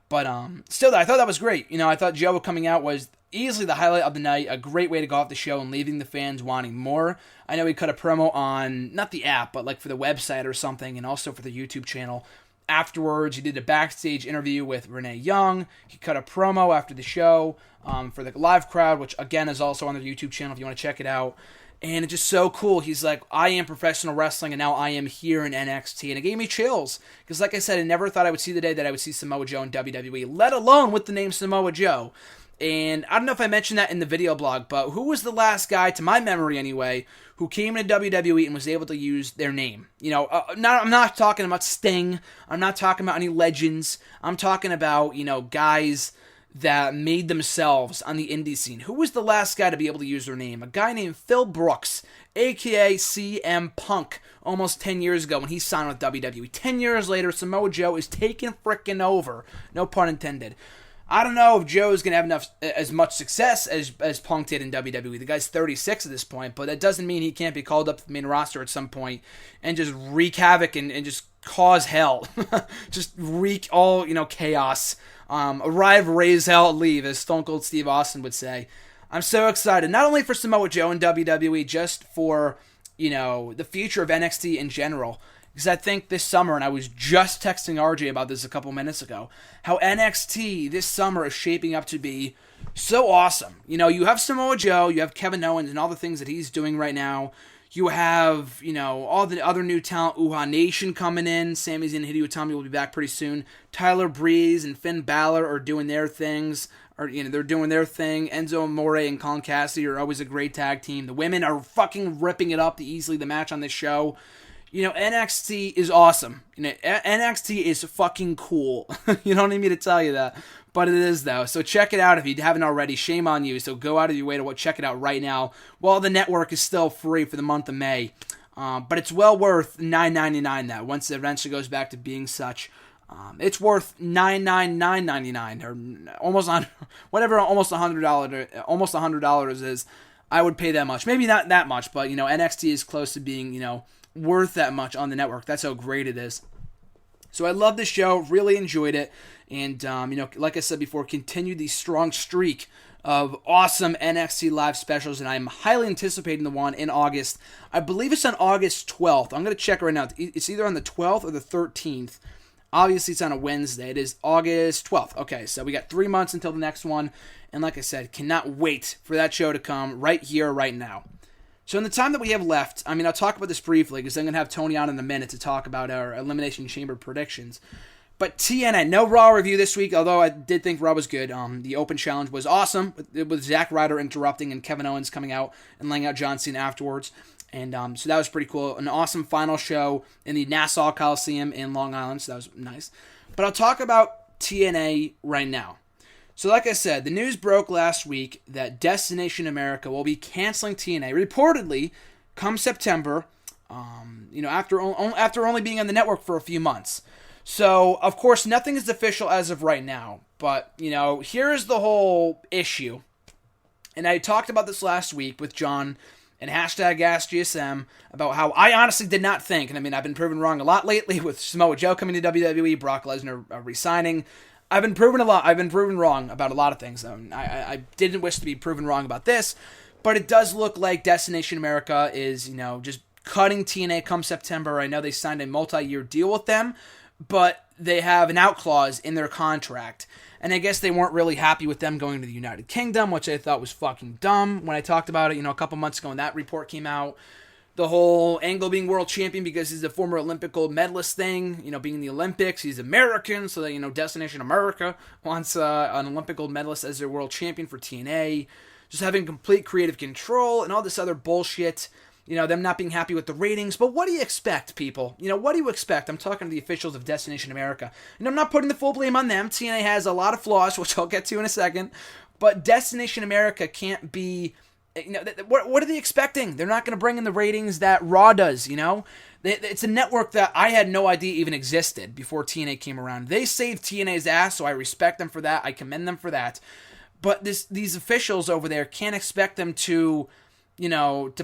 But still, I thought that was great. I thought Joe coming out was easily the highlight of the night, a great way to go off the show and leaving the fans wanting more. I know he cut a promo on, not the app, but like for the website or something, and also for the YouTube channel. Afterwards, he did a backstage interview with Renee Young. He cut a promo after the show for the live crowd, which again is also on the YouTube channel if you want to check it out. And it's just so cool. He's like, I am professional wrestling, and now I am here in NXT. And it gave me chills. Because like I said, I never thought I would see the day that I would see Samoa Joe in WWE, let alone with the name Samoa Joe. And I don't know if I mentioned that in the video blog, but who was the last guy, to my memory anyway, who came into WWE and was able to use their name? I'm not talking about Sting. I'm not talking about any legends. I'm talking about, guys that made themselves on the indie scene. Who was the last guy to be able to use their name? A guy named Phil Brooks, a.k.a. CM Punk, almost 10 years ago when he signed with WWE. 10 years later, Samoa Joe is taking frickin' over. No pun intended. I don't know if Joe's going to have as much success as Punk did in WWE. The guy's 36 at this point, but that doesn't mean he can't be called up to the main roster at some point and just wreak havoc and just cause hell. Just wreak all, chaos. Arrive, raise hell, leave, as Stone Cold Steve Austin would say. I'm so excited, not only for Samoa Joe in WWE, just for, the future of NXT in general. Because I think this summer, and I was just texting RJ about this a couple minutes ago, how NXT this summer is shaping up to be so awesome. You have Samoa Joe, you have Kevin Owens and all the things that he's doing right now. You have, all the other new talent, Uhaa Nation coming in. Sami Zayn and Hideo Itami will be back pretty soon. Tyler Breeze and Finn Balor are doing their things. They're doing their thing. Enzo Amore and Colin Cassidy are always a great tag team. The women are fucking ripping it up. Easily the match on this show. NXT is awesome. NXT is fucking cool. You don't need me to tell you that. But it is, though. So check it out if you haven't already. Shame on you. So go out of your way to check it out right now while the network is still free for the month of May. But it's well worth $9.99 now once it eventually goes back to being such. It's worth $9.99 or almost on whatever almost $100 is. I would pay that much. Maybe not that much, but NXT is close to being worth that much on the network. That's how great it is. So I love this show, really enjoyed it, and like I said before, continued the strong streak of awesome NXT live specials, and I'm highly anticipating the one in August. I believe it's on August 12th. I'm going to check right now. It's either on the 12th or the 13th. Obviously, it's on a Wednesday. It is August 12th. Okay, so we got 3 months until the next one, and like I said, cannot wait for that show to come right here, right now. So in the time that we have left, I'll talk about this briefly because I'm going to have Tony on in a minute to talk about our Elimination Chamber predictions. But TNA, no Raw review this week, although I did think Raw was good. The Open Challenge was awesome with Zack Ryder interrupting and Kevin Owens coming out and laying out John Cena afterwards. And so that was pretty cool. An awesome final show in the Nassau Coliseum in Long Island, so that was nice. But I'll talk about TNA right now. So like I said, the news broke last week that Destination America will be canceling TNA, reportedly, come September, after only being on the network for a few months. So, of course, nothing is official as of right now. But, here's the whole issue. And I talked about this last week with John and #AskGSM about how I honestly did not think, and I've been proven wrong a lot lately with Samoa Joe coming to WWE, Brock Lesnar resigning. I've been proven wrong about a lot of things, though. I didn't wish to be proven wrong about this, but it does look like Destination America is, just cutting TNA come September. I know they signed a multi-year deal with them, but they have an out clause in their contract. And I guess they weren't really happy with them going to the United Kingdom, which I thought was fucking dumb when I talked about it, a couple months ago when that report came out. the whole Angle being world champion because he's a former Olympic gold medalist thing, being in the Olympics. He's American, so that, Destination America wants an Olympic gold medalist as their world champion for TNA. Just having complete creative control and all this other bullshit. Them not being happy with the ratings. But what do you expect, people? What do you expect? I'm talking to the officials of Destination America. And I'm not putting the full blame on them. TNA has a lot of flaws, which I'll get to in a second. But Destination America can't be... what are they expecting? They're not going to bring in the ratings that Raw does, It's a network that I had no idea even existed before TNA came around. They saved TNA's ass, so I respect them for that. I commend them for that. But these officials over there can't expect them to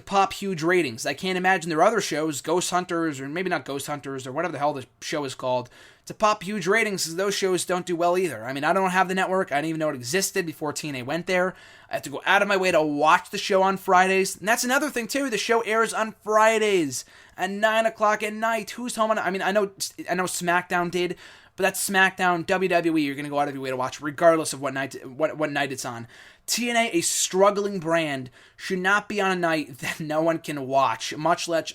pop huge ratings. I can't imagine their other shows, Ghost Hunters, or maybe not Ghost Hunters, or whatever the hell the show is called, to pop huge ratings, because those shows don't do well either. I mean, I don't have the network. I didn't even know it existed before TNA went there. I have to go out of my way to watch the show on Fridays. And that's another thing, too. The show airs on Fridays at 9 o'clock at night. Who's home on... I mean, I know SmackDown did, but that's SmackDown, WWE. You're going to go out of your way to watch, regardless of what night it's on. TNA, a struggling brand, should not be on a night that no one can watch, much less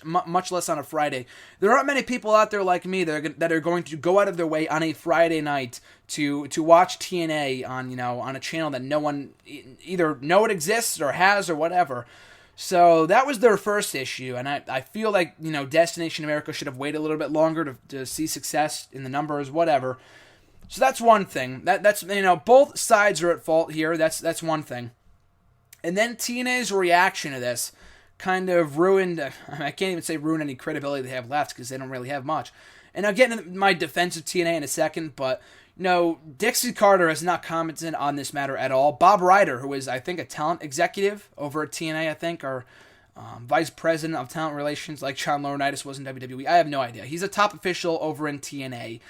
on a Friday. There aren't many people out there like me that are going to go out of their way on a Friday night to watch TNA on a channel that no one either know it exists or has or whatever. So that was their first issue, and I feel like Destination America should have waited a little bit longer to see success in the numbers, whatever. So that's one thing. That's both sides are at fault here. That's one thing. And then TNA's reaction to this kind of ruined. I can't even say ruin any credibility they have left because they don't really have much. And I'll get into my defense of TNA in a second, but Dixie Carter has not commented on this matter at all. Bob Ryder, who is I think a talent executive over at TNA, I think, or vice president of talent relations, like John Laurinaitis was in WWE. I have no idea. He's a top official over in TNA.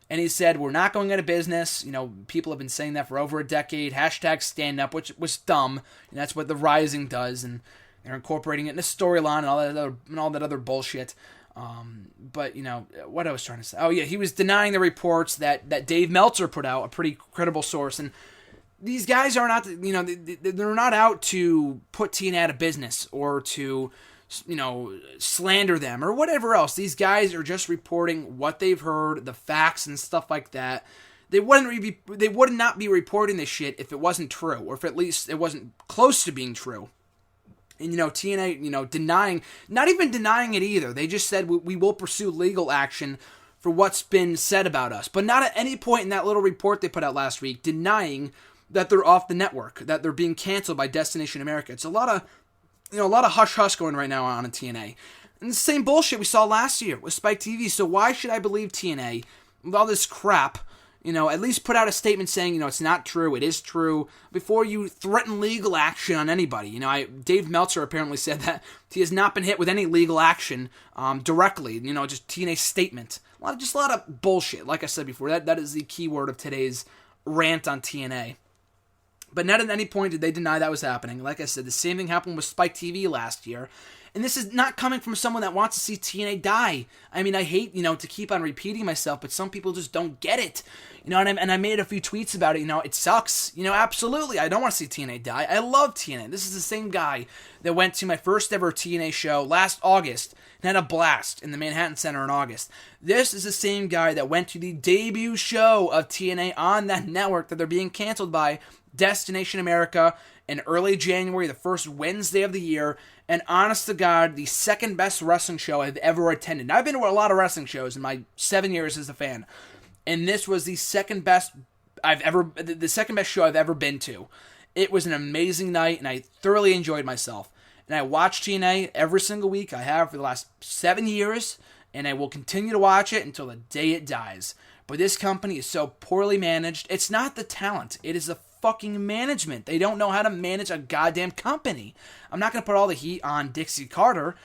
And he said, we're not going out of business. People have been saying that for over a decade. Hashtag stand up, which was dumb. And that's what The Rising does. And they're incorporating it in a storyline and all that other bullshit. But, what I was trying to say. Oh, yeah, he was denying the reports that Dave Meltzer put out, a pretty credible source. And these guys are not, they're not out to put TNA out of business or to... slander them or whatever else. These guys are just reporting what they've heard, the facts and stuff like that. They would not be reporting this shit if it wasn't true, or if at least it wasn't close to being true. And TNA, denying, not even denying it either. They just said we will pursue legal action for what's been said about us, but not at any point in that little report they put out last week denying that they're off the network, that they're being canceled by Destination America. It's a lot of hush-hush going right now on in TNA. And the same bullshit we saw last year with Spike TV. So why should I believe TNA with all this crap? At least put out a statement saying, it's not true, it is true, before you threaten legal action on anybody. Dave Meltzer apparently said that he has not been hit with any legal action directly. Just TNA statement. A lot of bullshit. Like I said before, that is the key word of today's rant on TNA. But not at any point did they deny that was happening. Like I said, the same thing happened with Spike TV last year. And this is not coming from someone that wants to see TNA die. I mean, I hate, to keep on repeating myself, but some people just don't get it. And I made a few tweets about it. It sucks. Absolutely. I don't want to see TNA die. I love TNA. This is the same guy that went to my first ever TNA show last August and had a blast in the Manhattan Center in August. This is the same guy that went to the debut show of TNA on that network that they're being canceled by, Destination America, in early January, the first Wednesday of the year, and honest to God, the second best wrestling show I've ever attended. Now, I've been to a lot of wrestling shows in my 7 years as a fan, and this was the second best show I've ever been to. It was an amazing night, and I thoroughly enjoyed myself. And I watch TNA every single week. I have for the last 7 years, and I will continue to watch it until the day it dies. But this company is so poorly managed. It's not the talent. It is the fucking management. They don't know how to manage a goddamn company. I'm not going to put all the heat on Dixie Carter,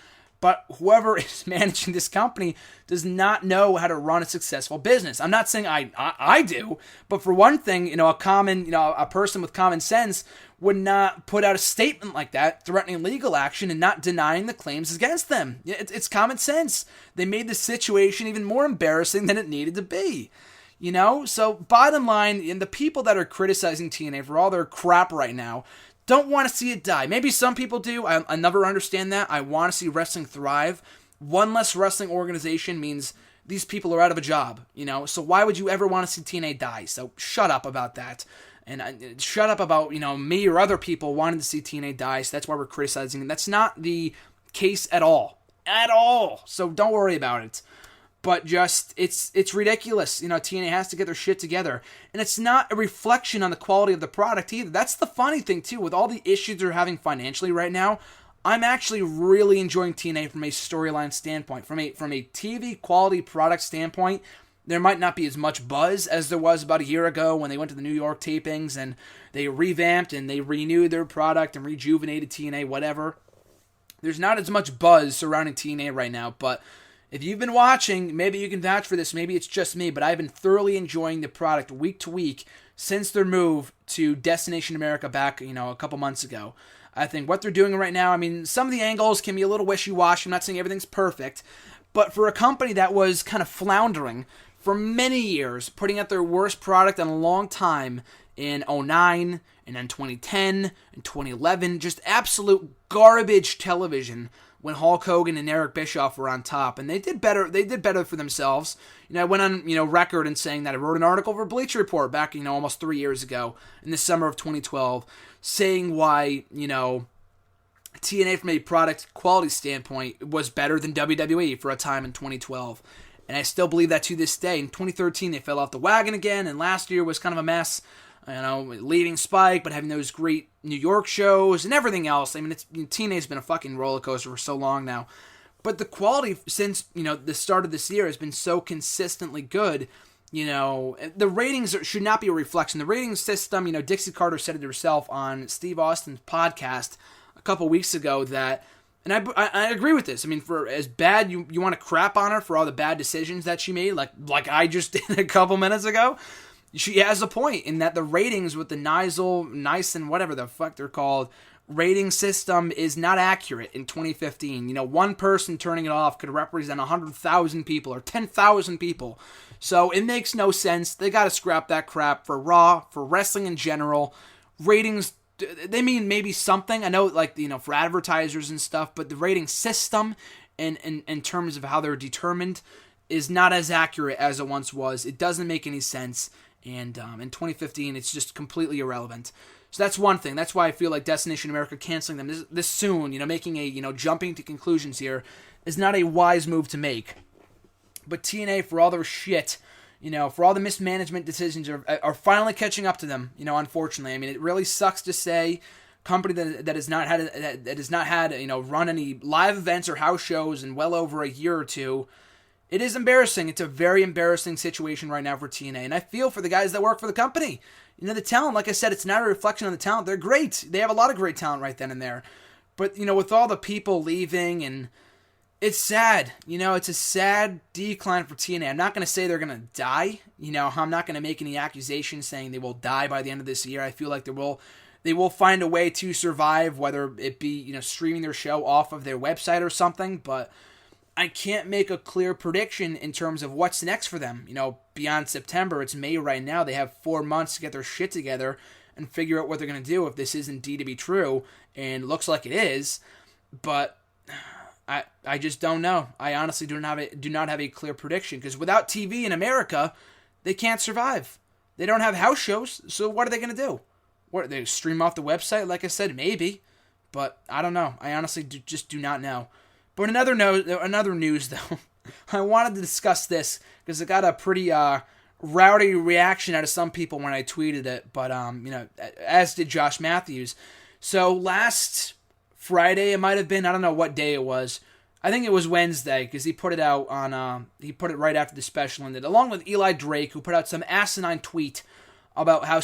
but whoever is managing this company does not know how to run a successful business. I'm not saying I do, but for one thing, a person with common sense would not put out a statement like that, threatening legal action and not denying the claims against them. It's common sense. They made the situation even more embarrassing than it needed to be. So bottom line, in the people that are criticizing TNA for all their crap right now, Don't want to see it die. Maybe some people do. I never understand that. I want to see wrestling thrive. One less wrestling organization means these people are out of a job, So why would you ever want to see TNA die? So shut up about that. And shut up about, me or other people wanting to see TNA die. So that's why we're criticizing it. That's not the case at all. At all. So don't worry about it. But just, it's ridiculous. TNA has to get their shit together. And it's not a reflection on the quality of the product either. That's the funny thing, too. With all the issues they're having financially right now, I'm actually really enjoying TNA from a storyline standpoint. From a TV quality product standpoint, there might not be as much buzz as there was about a year ago when they went to the New York tapings and they revamped and they renewed their product and rejuvenated TNA, whatever. There's not as much buzz surrounding TNA right now, but if you've been watching, maybe you can vouch for this, maybe it's just me, but I've been thoroughly enjoying the product week to week since their move to Destination America back, a couple months ago. I think what they're doing right now, some of the angles can be a little wishy-washy. I'm not saying everything's perfect, but for a company that was kind of floundering for many years, putting out their worst product in a long time in 2009 and then 2010 and 2011, just absolute garbage television when Hulk Hogan and Eric Bischoff were on top, and they did better. They did better for themselves. I went on record in saying that I wrote an article for Bleacher Report back almost 3 years ago in the summer of 2012, saying why TNA from a product quality standpoint was better than WWE for a time in 2012, and I still believe that to this day. In 2013, they fell off the wagon again, and last year was kind of a mess. Leaving Spike, but having those great New York shows and everything else. TNA's been a fucking roller coaster for so long now. But the quality since, the start of this year has been so consistently good. The ratings should not be a reflection. The rating system, Dixie Carter said it herself on Steve Austin's podcast a couple weeks ago that, and I agree with this. For as bad you want to crap on her for all the bad decisions that she made, like I just did a couple minutes ago, she has a point in that the ratings with the NICE and whatever the fuck they're called, rating system is not accurate in 2015. One person turning it off could represent 100,000 people or 10,000 people. So it makes no sense. They got to scrap that crap for Raw, for wrestling in general. Ratings, they mean maybe something. I know, for advertisers and stuff, but the rating system in terms of how they're determined is not as accurate as it once was. It doesn't make any sense. And in 2015, it's just completely irrelevant. So that's one thing. That's why I feel like Destination America canceling them this soon, making a, jumping to conclusions here is not a wise move to make. But TNA, for all their shit, for all the mismanagement decisions, are finally catching up to them, unfortunately. It really sucks to say, company that has not had run any live events or house shows in well over a year or two. It is embarrassing. It's a very embarrassing situation right now for TNA, and I feel for the guys that work for the company. The talent, like I said, it's not a reflection on the talent. They're great. They have a lot of great talent right then and there. But, with all the people leaving, and it's sad. It's a sad decline for TNA. I'm not going to say they're going to die. I'm not going to make any accusations saying they will die by the end of this year. I feel like they will find a way to survive, whether it be, streaming their show off of their website or something, but I can't make a clear prediction in terms of what's next for them. Beyond September, it's May right now. They have 4 months to get their shit together and figure out what they're going to do if this is indeed to be true, and looks like it is. But I just don't know. I honestly do not have a clear prediction, because without TV in America, they can't survive. They don't have house shows, so what are they going to do? What, they stream off the website? Like I said, maybe, but I don't know. I honestly just do not know. But another news, though, I wanted to discuss this because it got a pretty rowdy reaction out of some people when I tweeted it, but as did Josh Matthews. So last Friday, it might have been, I don't know what day it was. I think it was Wednesday, because he put it out on, he put it right after the special ended, along with Eli Drake, who put out some asinine tweet about how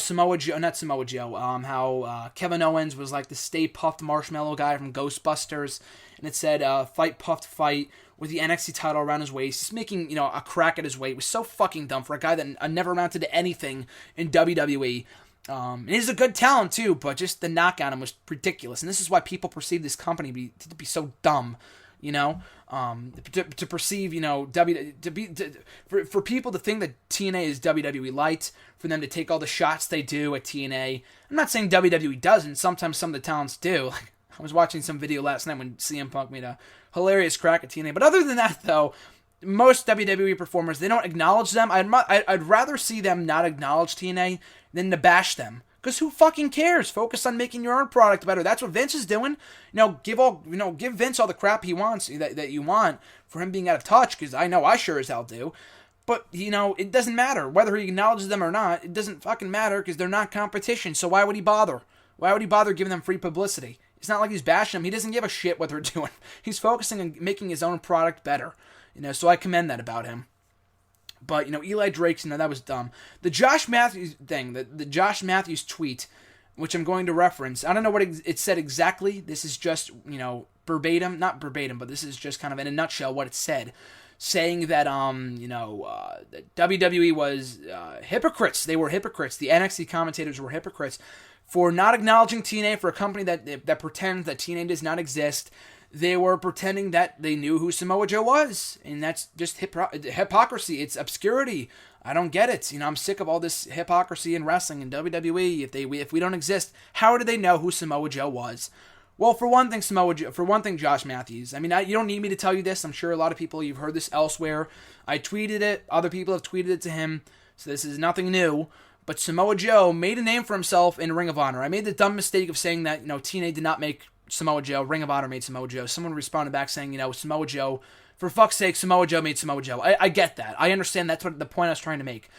how Kevin Owens was like the Stay Puft Marshmallow guy from Ghostbusters, and it said, fight Puft fight, with the NXT title around his waist, just making, a crack at his weight. It was so fucking dumb for a guy that never amounted to anything in WWE. And he's a good talent too, but just the knock on him was ridiculous, and this is why people perceive this company to be so dumb. To perceive, for people to think that TNA is WWE light, for them to take all the shots they do at TNA. I'm not saying WWE doesn't. Sometimes some of the talents do. Like, I was watching some video last night when CM Punk made a hilarious crack at TNA. But other than that, though, most WWE performers, they don't acknowledge them. I'd rather see them not acknowledge TNA than to bash them. Because who fucking cares? Focus on making your own product better. That's what Vince is doing. Give Vince all the crap he wants, that you want, for him being out of touch, because I know I sure as hell do. But, it doesn't matter. Whether he acknowledges them or not, it doesn't fucking matter, because they're not competition, so why would he bother? Why would he bother giving them free publicity? It's not like he's bashing them. He doesn't give a shit what they're doing. He's focusing on making his own product better. So I commend that about him. But, Eli Drake's, that was dumb. The Josh Matthews thing, the Josh Matthews tweet, which I'm going to reference, I don't know what it said exactly. This is just, verbatim, not verbatim, but this is just kind of in a nutshell what it said. Saying that, that WWE was hypocrites. They were hypocrites. The NXT commentators were hypocrites for not acknowledging TNA, for a company that pretends that TNA does not exist. They were pretending that they knew who Samoa Joe was, and that's just hypocrisy. It's obscurity. I don't get it. I'm sick of all this hypocrisy in wrestling and WWE. If we don't exist, how do they know who Samoa Joe was? Well, for one thing, Josh Matthews. I mean, you don't need me to tell you this. I'm sure a lot of people, you've heard this elsewhere. I tweeted it. Other people have tweeted it to him. So this is nothing new. But Samoa Joe made a name for himself in Ring of Honor. I made the dumb mistake of saying that, TNA did not make Samoa Joe. Ring of Honor made Samoa Joe. Someone responded back saying, Samoa Joe, for fuck's sake, Samoa Joe made Samoa Joe. I get that. I understand that's what the point I was trying to make.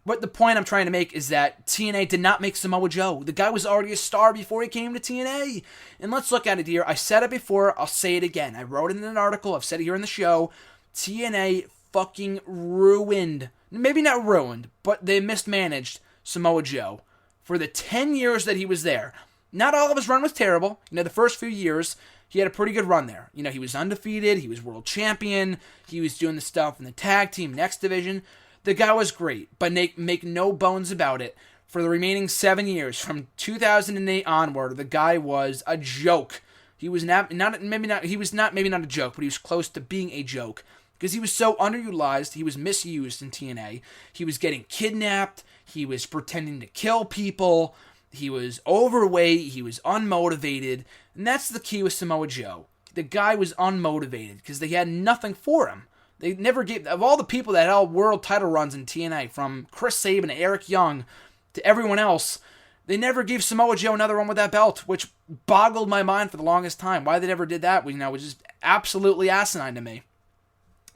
But the point I'm trying to make is that TNA did not make Samoa Joe. The guy was already a star before he came to TNA. And let's look at it here. I said it before. I'll say it again. I wrote it in an article. I've said it here in the show. TNA fucking ruined. Maybe not ruined, but they mismanaged Samoa Joe for the 10 years that he was there. Not all of his run was terrible. The first few years, he had a pretty good run there. He was undefeated. He was world champion. He was doing the stuff in the tag team, next division. The guy was great, but make no bones about it. For the remaining 7 years, from 2008 onward, the guy was a joke. He was maybe not a joke, but he was close to being a joke. Because he was so underutilized, he was misused in TNA. He was getting kidnapped. He was pretending to kill people. He was overweight, he was unmotivated, and that's the key with Samoa Joe. The guy was unmotivated because they had nothing for him. They never gave, of all the people that had all world title runs in TNA, from Chris Sabin to Eric Young to everyone else, they never gave Samoa Joe another one with that belt, which boggled my mind for the longest time. Why they never did that, was just absolutely asinine to me.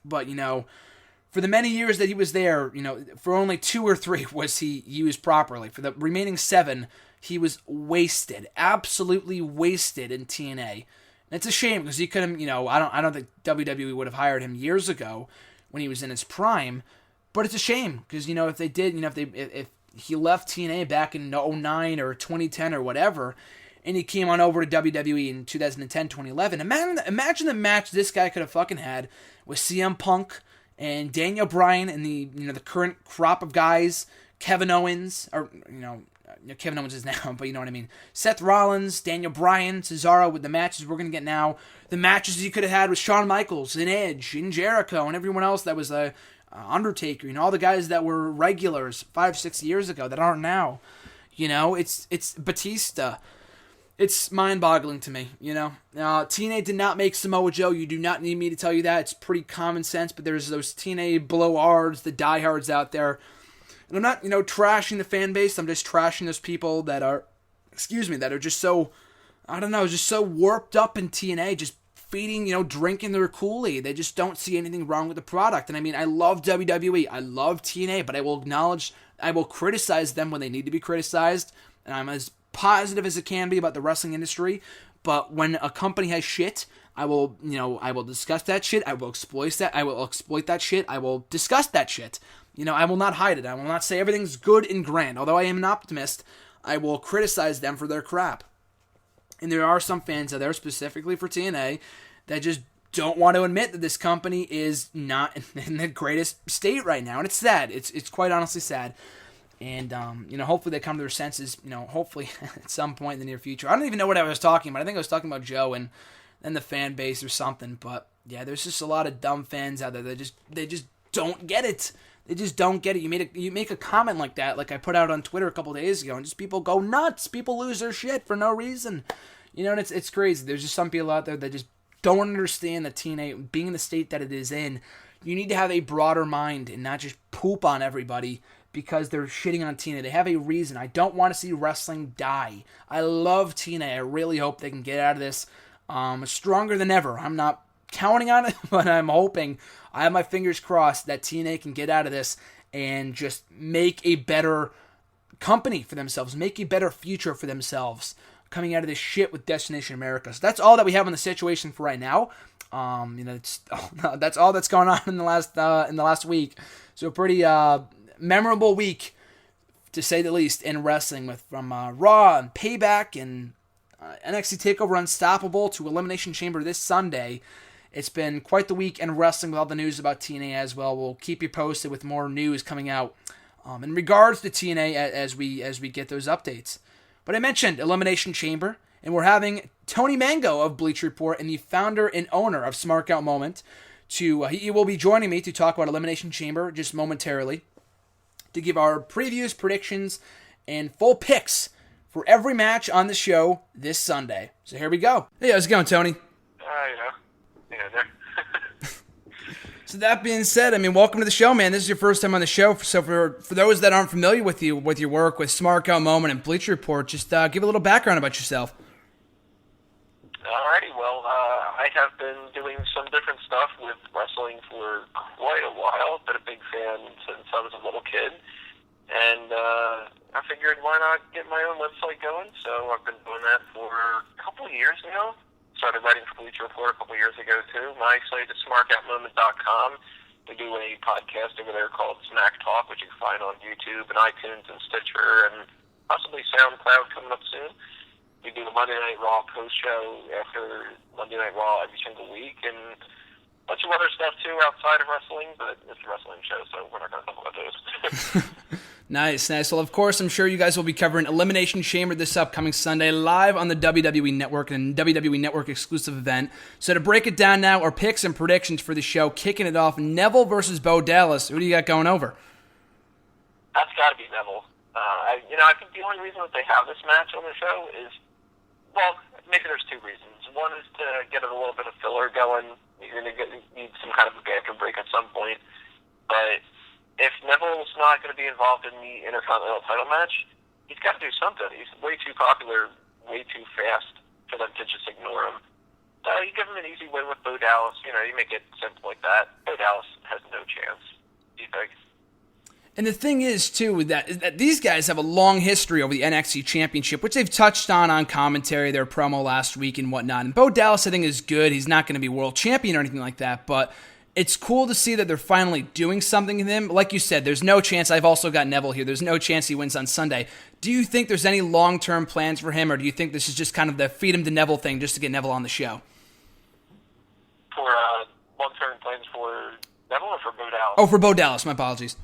But, for the many years that he was there, for only 2 or 3 was he used properly. For the remaining 7, he was wasted, absolutely wasted in TNA. And it's a shame because he could have, I don't think WWE would have hired him years ago when he was in his prime. But it's a shame because if they did, if he left TNA back in 2009 or 2010 or whatever, and he came on over to WWE in 2010, 2011. Imagine the match this guy could have fucking had with CM Punk and Daniel Bryan and the current crop of guys, Kevin Owens, or Kevin Owens is now, but you know what I mean. Seth Rollins, Daniel Bryan, Cesaro, with the matches we're gonna get now. The matches he could have had with Shawn Michaels and Edge and Jericho and everyone else that was Undertaker, all the guys that were regulars 5-6 years ago that aren't now. It's Batista. It's mind-boggling to me, TNA did not make Samoa Joe. You do not need me to tell you that. It's pretty common sense, but there's those TNA blowhards, the diehards out there. And I'm not, trashing the fan base. I'm just trashing those people that are just so, just so warped up in TNA, just feeding, drinking their Kool-Aid. They just don't see anything wrong with the product. And I mean, I love WWE. I love TNA, but I will criticize them when they need to be criticized. And I'm as positive as it can be about the wrestling industry, but when a company has shit, I will discuss that shit. I will exploit that shit. I will discuss that shit. I will not hide it. I will not say everything's good and grand. Although I am an optimist, I will criticize them for their crap. And there are some fans out there, specifically for TNA, that just don't want to admit that this company is not in the greatest state right now, and it's sad. It's quite honestly sad. And, hopefully they come to their senses, hopefully at some point in the near future. I don't even know what I was talking about. I think I was talking about Joe and the fan base or something. But Yeah, there's just a lot of dumb fans out there that they just don't get it. They just don't get it. You make a comment like that, like I put out on Twitter a couple days ago, and just people go nuts. People lose their shit for no reason. And it's crazy. There's just some people out there that just don't understand that TNA, being in the state that it is in, you need to have a broader mind and not just poop on everybody because they're shitting on TNA. They have a reason. I don't want to see wrestling die. I love TNA. I really hope they can get out of this stronger than ever. I'm not counting on it, but I'm hoping. I have my fingers crossed that TNA can get out of this and just make a better company for themselves, make a better future for themselves coming out of this shit with Destination America. So that's all that we have on the situation for right now. That's all that's going on in the last week. So a pretty memorable week, to say the least, in wrestling, from Raw and Payback and NXT TakeOver Unstoppable to Elimination Chamber this Sunday. It's been quite the week in wrestling with all the news about TNA as well. We'll keep you posted with more news coming out in regards to TNA as we get those updates. But I mentioned Elimination Chamber, and we're having Tony Mango of Bleacher Report and the founder and owner of Smark Out Moment. He will be joining me to talk about Elimination Chamber just momentarily, to give our previews, predictions, and full picks for every match on the show this Sunday. So here we go. Hey, how's it going, Tony? There. So that being said, welcome to the show, man. This is your first time on the show. So for those that aren't familiar with you, with your work with Smark Out Moment and Bleacher Report, just give a little background about yourself. Alrighty, well, I have been doing some different stuff with wrestling for quite a while. Been a big fan since I was a little kid. And I figured, why not get my own website going? So I've been doing that for a couple of years now. Started writing for Bleacher Report a couple of years ago, too. My site is smarkoutmoment.com. We do a podcast over there called Smack Talk, which you can find on YouTube and iTunes and Stitcher and possibly SoundCloud coming up soon. We do a Monday Night Raw post-show after Monday Night Raw every single week, and a bunch of other stuff, too, outside of wrestling, but it's a wrestling show, so we're not going to talk about those. Nice. Well, of course, I'm sure you guys will be covering Elimination Chamber this upcoming Sunday live on the WWE Network and WWE Network exclusive event. So to break it down now, our picks and predictions for the show, kicking it off, Neville versus Bo Dallas. Who do you got going over? That's got to be Neville. I think the only reason that they have this match on the show is, well, maybe there's two reasons. One is to get a little bit of filler going. You're going to need some kind of a bathroom break at some point. But if Neville's not going to be involved in the Intercontinental title match, he's got to do something. He's way too popular, way too fast for them to just ignore him. So you give him an easy win with Bo Dallas. You make it simple like that. Bo Dallas has no chance, do you think? And the thing is, too, that these guys have a long history over the NXT Championship, which they've touched on commentary, their promo last week and whatnot. And Bo Dallas, I think, is good. He's not going to be world champion or anything like that, but it's cool to see that they're finally doing something with him. Like you said, there's no chance. I've also got Neville here. There's no chance he wins on Sunday. Do you think there's any long-term plans for him, or do you think this is just kind of the feed him to Neville thing just to get Neville on the show? For long-term plans for Neville or for Bo Dallas? Oh, for Bo Dallas. My apologies.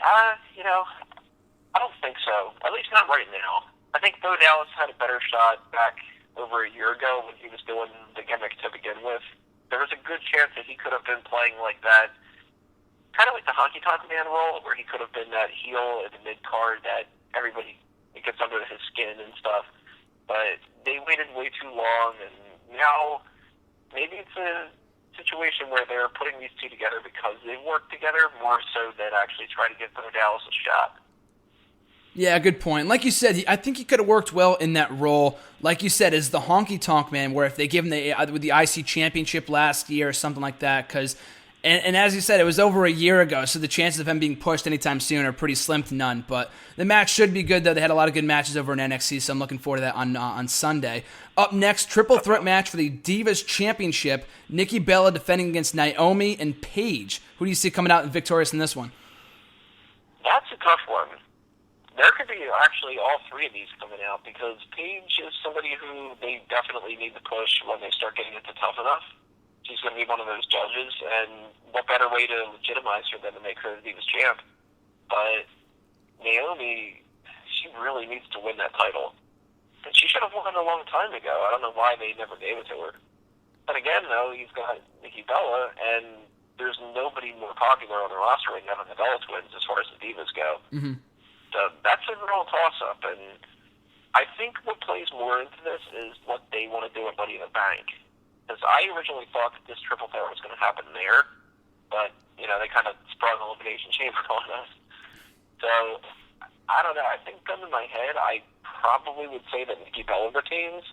I don't think so. At least not right now. I think Bo Dallas had a better shot back over a year ago when he was doing the gimmick to begin with. There was a good chance that he could have been playing like that, kind of like the Honky Tonk Man role, where he could have been that heel in the mid-card that everybody gets under his skin and stuff. But they waited way too long, and now maybe it's a situation where they're putting these two together because they work together more so than actually try to give Bo Dallas a shot. Yeah, good point. Like you said, I think he could have worked well in that role. Like you said, as the Honky Tonk Man, where if they give him the IC Championship last year or something like that, because, and as you said, it was over a year ago, so the chances of him being pushed anytime soon are pretty slim to none. But the match should be good, though. They had a lot of good matches over in NXT, so I'm looking forward to that on Sunday. Up next, triple threat match for the Divas Championship. Nikki Bella defending against Naomi and Paige. Who do you see coming out victorious in this one? That's a tough one. There could be actually all three of these coming out because Paige is somebody who they definitely need to push when they start getting into Tough Enough. She's going to be one of those judges, and what better way to legitimize her than to make her the Divas champ? But Naomi, she really needs to win that title. And she should have won a long time ago. I don't know why they never gave it to her. Then again, though, you've got Nikki Bella, and there's nobody more popular on the roster right now than the Bella Twins as far as the Divas go. Mm-hmm. So that's a real toss-up, and I think what plays more into this is what they want to do at Money in the Bank. Because I originally thought that this triple threat was going to happen there, but, you know, they kind of sprung the Elimination Chamber on us. So, I don't know. I think gun in my head, I probably would say that Nikki Bella retains,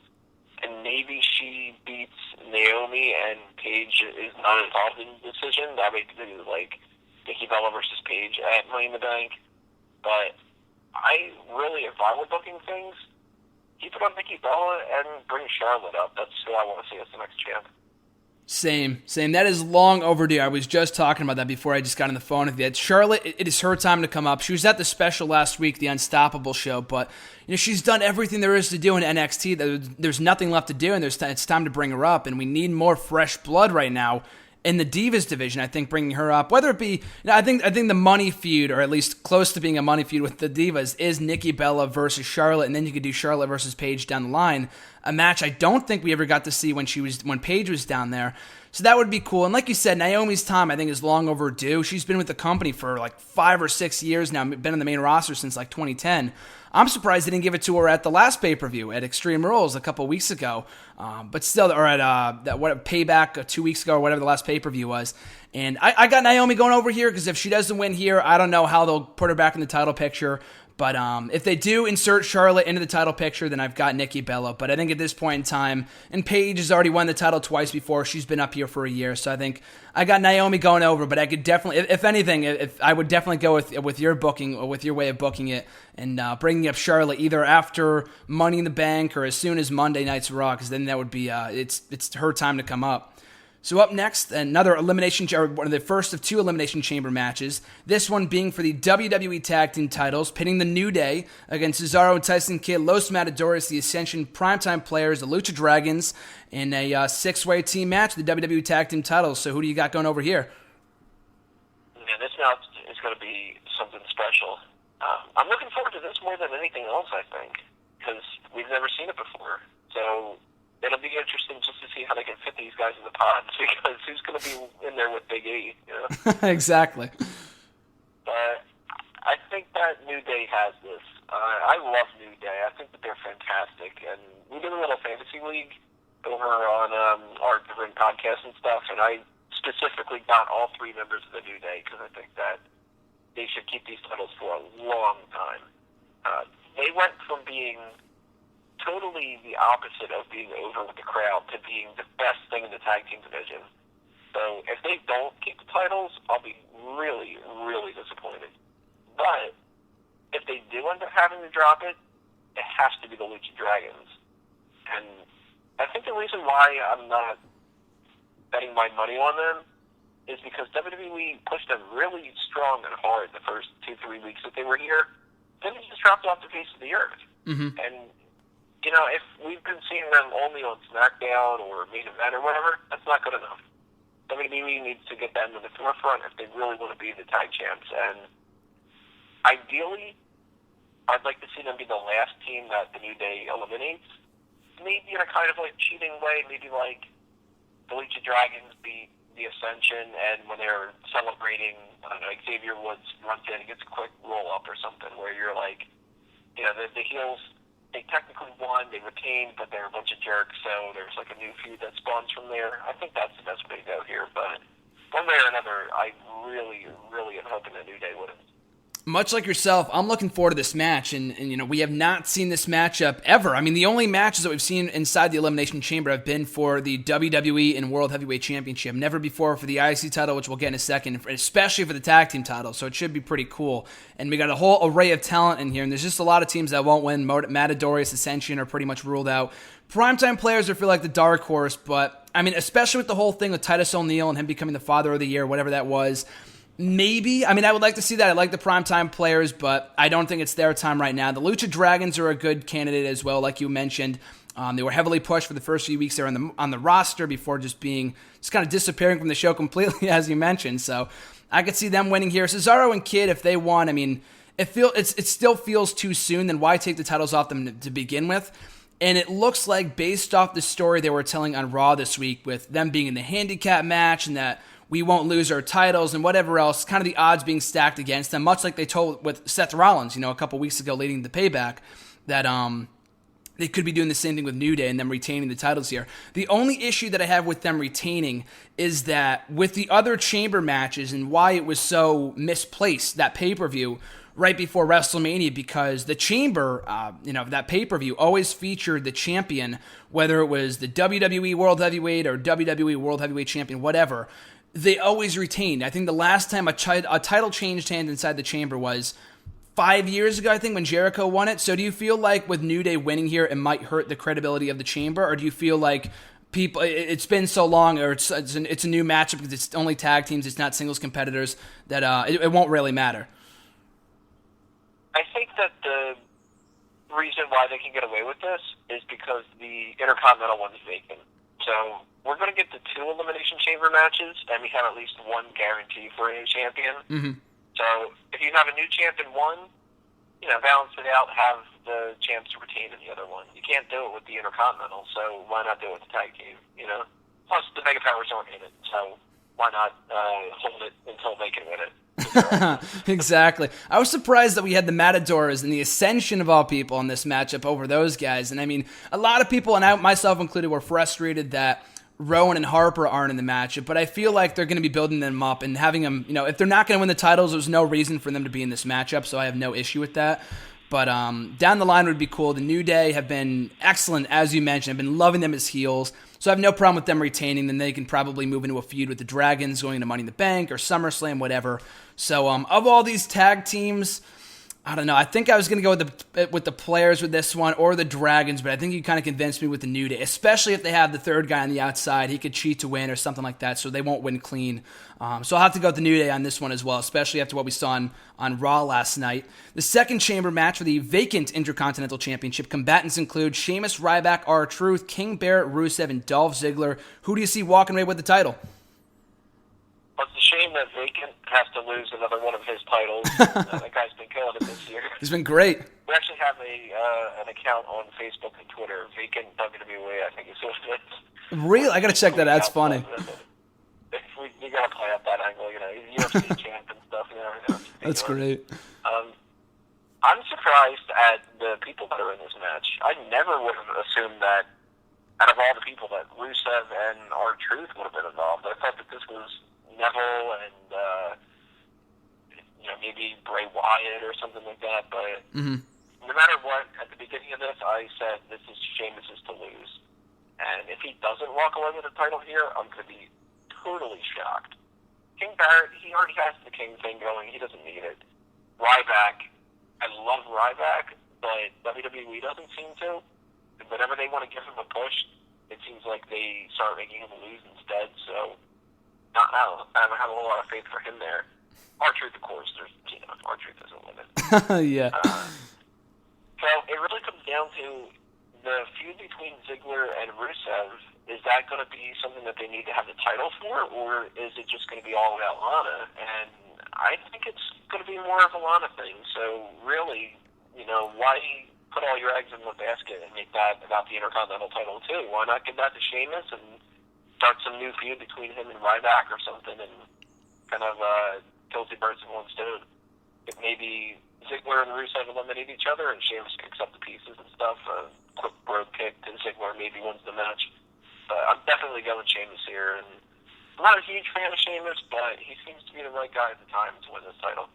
and maybe she beats Naomi and Paige is not involved in the decision. That would be like Nikki Bella versus Paige at Money in the Bank. But I really, if I were booking things, keep it on Nikki Bella and bring Charlotte up. That's who I want to see as the next champ. Same. That is long overdue. I was just talking about that before I just got on the phone with you. Charlotte, it is her time to come up. She was at the special last week, the Unstoppable show, but you know she's done everything there is to do in NXT. There's nothing left to do, and it's time to bring her up, and we need more fresh blood right now in the Divas division. I think bringing her up, whether it be, you know, I think the money feud, or at least close to being a money feud with the Divas, is Nikki Bella versus Charlotte, and then you could do Charlotte versus Paige down the line. A match I don't think we ever got to see when Paige was down there. So that would be cool. And like you said, Naomi's time I think is long overdue. She's been with the company for like 5 or 6 years now, been on the main roster since like 2010. I'm surprised they didn't give it to her at the last pay-per-view at Extreme Rules a couple weeks ago. But still, or at Payback 2 weeks ago or whatever the last pay-per-view was. And I got Naomi going over here because if she doesn't win here, I don't know how they'll put her back in the title picture. But if they do insert Charlotte into the title picture, then I've got Nikki Bella. But I think at this point in time, and Paige has already won the title twice before. She's been up here for a year. So I think I got Naomi going over. But I could definitely, if anything, I would definitely go with your booking, or with your way of booking it, and bringing up Charlotte either after Money in the Bank or as soon as Monday Night's Raw, because then that would be, it's her time to come up. So up next, another elimination, or one of the first of 2 Elimination Chamber matches. This one being for the WWE Tag Team titles, pitting the New Day against Cesaro and Tyson Kidd, Los Matadores, the Ascension Primetime Players, the Lucha Dragons, in a 6-way team match, the WWE Tag Team titles. So who do you got going over here? Yeah, this match is going to be something special. I'm looking forward to this more than anything else, I think, because we've never seen it before. So it'll be interesting just to see how they can fit these guys in the pods, because who's going to be in there with Big E? You know? Exactly. But I think that New Day has this. I love New Day. I think that they're fantastic. And we did a little fantasy league over on our different podcasts and stuff, and I specifically got all 3 members of the New Day because I think that they should keep these titles for a long time. They went from being totally the opposite of being over with the crowd to being the best thing in the tag team division. So if they don't keep the titles, I'll be really, really disappointed. But if they do end up having to drop it, it has to be the Lucha Dragons. And I think the reason why I'm not betting my money on them is because WWE pushed them really strong and hard the first 2-3 weeks that they were here. Then they just dropped off the face of the earth. Mm-hmm. And you know, if we've been seeing them only on SmackDown or Main Event or whatever, that's not good enough. WWE needs to get them to the forefront if they really want to be the tag champs. And ideally, I'd like to see them be the last team that the New Day eliminates. Maybe in a kind of like cheating way, maybe like the Lucha Dragons beat the Ascension, and when they're celebrating, I don't know, Xavier Woods runs in and gets a quick roll-up or something, where you're like, you know, the heels, they technically won, they retained, but they're a bunch of jerks, so there's like a new feud that spawns from there. I think that's the best way to go here, but one way or another, I really, really am hoping the New Day wins. Much like yourself, I'm looking forward to this match, and you know, we have not seen this matchup ever. I mean, the only matches that we've seen inside the Elimination Chamber have been for the WWE and World Heavyweight Championship, never before for the IC title, which we'll get in a second, especially for the tag team title, so it should be pretty cool. And we got a whole array of talent in here, and there's just a lot of teams that won't win. Matadores, Ascension are pretty much ruled out. Primetime players are feel like the dark horse, but I mean, especially with the whole thing with Titus O'Neil and him becoming the Father of the Year, whatever that was. Maybe. I mean, I would like to see that. I like the primetime players, but I don't think it's their time right now. The Lucha Dragons are a good candidate as well, like you mentioned. They were heavily pushed for the first few weeks there on the roster before just kind of disappearing from the show completely, as you mentioned. So I could see them winning here. Cesaro and Kidd, if they won, I mean, it still feels too soon. Then why take the titles off them to begin with? And it looks like, based off the story they were telling on Raw this week, with them being in the handicap match and that we won't lose our titles and whatever else, kind of the odds being stacked against them, much like they told with Seth Rollins, a couple weeks ago leading the Payback, that they could be doing the same thing with New Day and them retaining the titles here. The only issue that I have with them retaining is that with the other chamber matches and why it was so misplaced, that pay-per-view, right before WrestleMania, because the chamber, that pay-per-view always featured the champion, whether it was the WWE World Heavyweight or WWE World Heavyweight Champion, whatever, they always retained. I think the last time a title changed hands inside the chamber was 5 years ago, I think, when Jericho won it. So do you feel like with New Day winning here, it might hurt the credibility of the chamber, or do you feel like it's been so long, or it's a new matchup because it's only tag teams, it's not singles competitors, that it won't really matter? I think that the reason why they can get away with this is because the Intercontinental one's vacant. So we're going to get the 2 Elimination Chamber matches, and we have at least one guarantee for a new champion. Mm-hmm. So if you have a new champ in one, balance it out, have the champs retain in the other one. You can't do it with the Intercontinental, so why not do it with the tag team, Plus, the Mega Powers aren't in it, so why not hold it until they can win it? Exactly. I was surprised that we had the Matadors and the Ascension of all people in this matchup over those guys. And I mean, a lot of people, and I, myself included, were frustrated that Rowan and Harper aren't in the matchup, but I feel like they're going to be building them up and having them, if they're not going to win the titles, there's no reason for them to be in this matchup, so I have no issue with that. But down the line would be cool. The New Day have been excellent, as you mentioned. I've been loving them as heels, so I have no problem with them retaining. Then they can probably move into a feud with the Dragons, going to Money in the Bank or SummerSlam, whatever. So of all these tag teams, I don't know. I think I was going to go with the players with this one or the Dragons, but I think you kind of convinced me with the New Day, especially if they have the third guy on the outside. He could cheat to win or something like that, so they won't win clean. So I'll have to go with the New Day on this one as well, especially after what we saw on Raw last night. The second chamber match for the vacant Intercontinental Championship. Combatants include Sheamus, Ryback, R-Truth, King Barrett, Rusev, and Dolph Ziggler. Who do you see walking away with the title? Well, it's a shame that Vacant has to lose another one of his titles. That guy's been killing it this year. He's been great. We actually have an account on Facebook and Twitter, Vacant WWE, I think is what it is. Really? I got to check that out. That's funny. You got to play up that angle, he's UFC champ and stuff. That's great. I'm surprised at the people that are in this match. I never would have assumed that out of all the people that Rusev and R-Truth would have been involved. I thought that this was Neville and maybe Bray Wyatt or something like that, but no matter what, at the beginning of this, I said this is Sheamus's to lose. And if he doesn't walk away with the title here, I'm going to be totally shocked. King Barrett, he already has the King thing going. He doesn't need it. Ryback, I love Ryback, but WWE doesn't seem to. Whenever they want to give him a push, it seems like they start making him lose instead, so I don't have a whole lot of faith for him there. R-Truth, of course, R-Truth doesn't win it. Yeah. So it really comes down to the feud between Ziggler and Rusev. Is that going to be something that they need to have the title for, or is it just going to be all about Lana? And I think it's going to be more of a Lana thing. So really, why put all your eggs in one basket and make that about the Intercontinental title too? Why not give that to Sheamus and start some new feud between him and Ryback or something, and kind of kill two birds with one stone? If maybe Ziggler and Rusev eliminate each other and Sheamus picks up the pieces and stuff, a quick road kick to Ziggler maybe wins the match. But I'm definitely going Sheamus here, and I'm not a huge fan of Sheamus, but he seems to be the right guy at the time to win this title.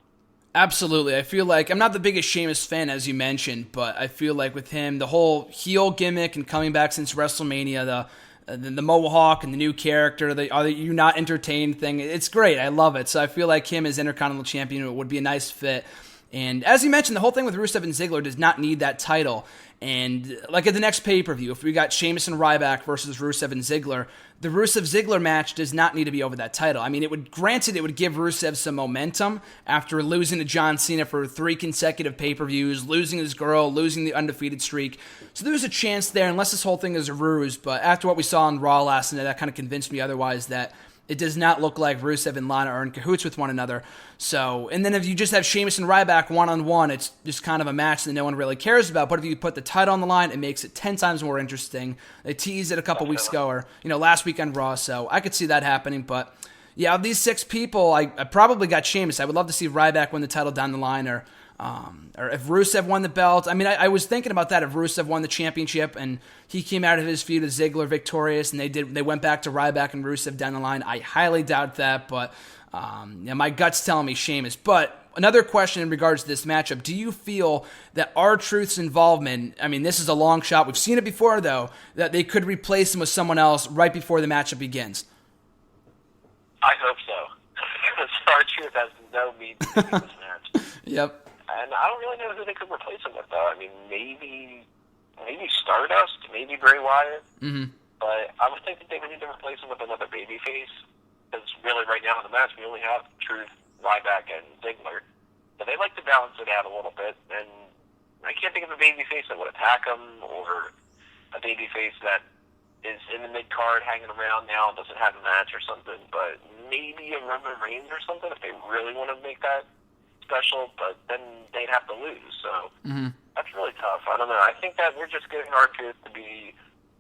Absolutely. I feel like I'm not the biggest Sheamus fan, as you mentioned, but I feel like with him, the whole heel gimmick and coming back since WrestleMania, the Mohawk and the new character, the "Are You Not Entertained" thing, it's great. I love it. So I feel like him as Intercontinental Champion would be a nice fit. And as you mentioned, the whole thing with Rusev and Ziggler does not need that title. And like at the next pay-per-view, if we got Sheamus and Ryback versus Rusev and Ziggler, the Rusev-Ziggler match does not need to be over that title. I mean, it would give Rusev some momentum after losing to John Cena for 3 consecutive pay-per-views, losing his girl, losing the undefeated streak. So there's a chance there, unless this whole thing is a ruse. But after what we saw on Raw last night, that kind of convinced me otherwise that it does not look like Rusev and Lana are in cahoots with one another. So, and then if you just have Sheamus and Ryback one-on-one, it's just kind of a match that no one really cares about. But if you put the title on the line, it makes it 10 times more interesting. They teased it a couple weeks ago, or last week on Raw, so I could see that happening. But yeah, of these 6 people, I probably got Sheamus. I would love to see Ryback win the title down the line, or if Rusev won the belt. I mean, I was thinking about that. If Rusev won the championship and he came out of his feud with Ziggler victorious, and they went back to Ryback and Rusev down the line, I highly doubt that. But my gut's telling me Sheamus. But another question in regards to this matchup: do you feel that R-Truth's involvement? I mean, this is a long shot. We've seen it before, though, that they could replace him with someone else right before the matchup begins. I hope so. Because R-Truth has no means to do this match. Yep. And I don't really know who they could replace him with, though. I mean, maybe Stardust, maybe Bray Wyatt. Mm-hmm. But I would think that they would need to replace him with another babyface. Because really, right now in the match, we only have Truth, Ryback, and Ziggler. So they like to balance it out a little bit. And I can't think of a babyface that would attack him, or a babyface that is in the mid-card hanging around now and doesn't have a match or something. But maybe a Roman Reigns or something if they really want to make that special, but then they'd have to lose, so that's really tough. I don't know. I think that we're just getting R-Truth to be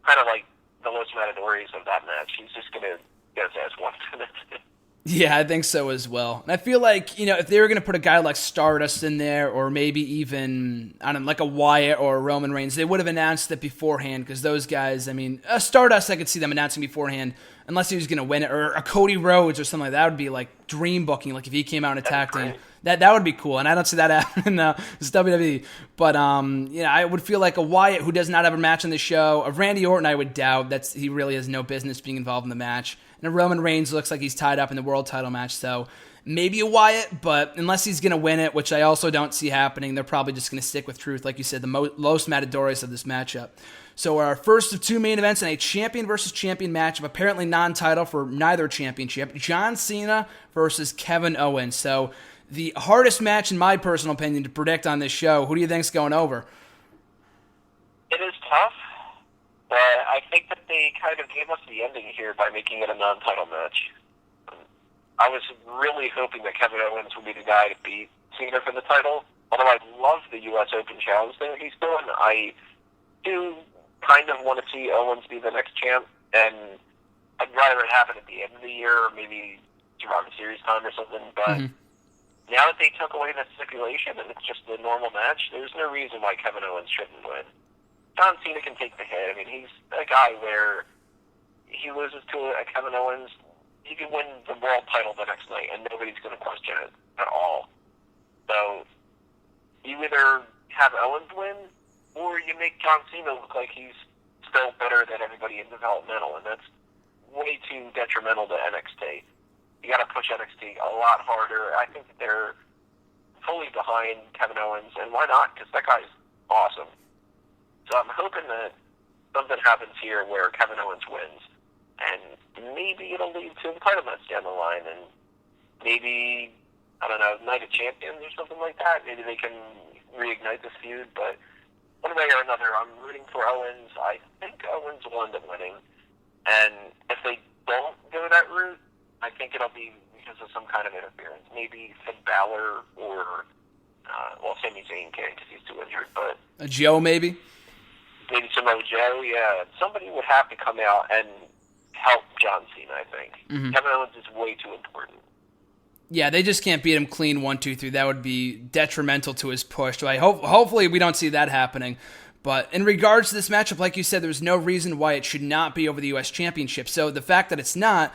kind of like the Los Matadores of that match. He's just going to get his ass whooped. Yeah, I think so as well. And I feel like, if they were going to put a guy like Stardust in there, or maybe even, I don't know, like a Wyatt or a Roman Reigns, they would have announced it beforehand, because those guys, I mean, Stardust, I could see them announcing beforehand, unless he was going to win it, or a Cody Rhodes or something like that. That would be like dream booking, like if he came out and attacked him. That would be cool, and I don't see that happening. It's WWE. But I would feel like a Wyatt who does not have a match on the show. A Randy Orton, I would doubt. He really has no business being involved in the match. And a Roman Reigns looks like he's tied up in the world title match. So maybe a Wyatt, but unless he's going to win it, which I also don't see happening, they're probably just going to stick with Truth, like you said, the Los Matadores of this matchup. So our first of 2 main events in a champion versus champion matchup, apparently non-title for neither championship. John Cena versus Kevin Owens. So the hardest match, in my personal opinion, to predict on this show. Who do you think's going over? It is tough, but I think that they kind of gave us the ending here by making it a non-title match. I was really hoping that Kevin Owens would be the guy to beat Cena for the title. Although I love the U.S. Open Challenge thing that he's doing, I do kind of want to see Owens be the next champ, and I'd rather it happen at the end of the year, or maybe Survivor Series time or something, but now that they took away that stipulation and it's just a normal match, there's no reason why Kevin Owens shouldn't win. John Cena can take the hit. I mean, he's a guy where he loses to a Kevin Owens, he can win the world title the next night, and nobody's going to question it at all. So you either have Owens win, or you make John Cena look like he's still better than everybody in developmental, and that's way too detrimental to NXT. You got to push NXT a lot harder. I think that they're fully behind Kevin Owens, and why not? Because that guy's awesome. So I'm hoping that something happens here where Kevin Owens wins, and maybe it'll lead to a title match down the line, and maybe, I don't know, Night of Champions or something like that. Maybe they can reignite this feud, but one way or another, I'm rooting for Owens. I think Owens will end up winning, and if they don't go that route, I think it'll be because of some kind of interference. Maybe Finn Balor or, Sami Zayn can't because he's too injured. But a Joe, maybe? Maybe Samoa Joe, yeah. Somebody would have to come out and help John Cena, I think. Kevin Owens is way too important. Yeah, they just can't beat him clean 1, 2, 3. That would be detrimental to his push. So hopefully we don't see that happening. But in regards to this matchup, like you said, there's no reason why it should not be over the U.S. Championship. So the fact that it's not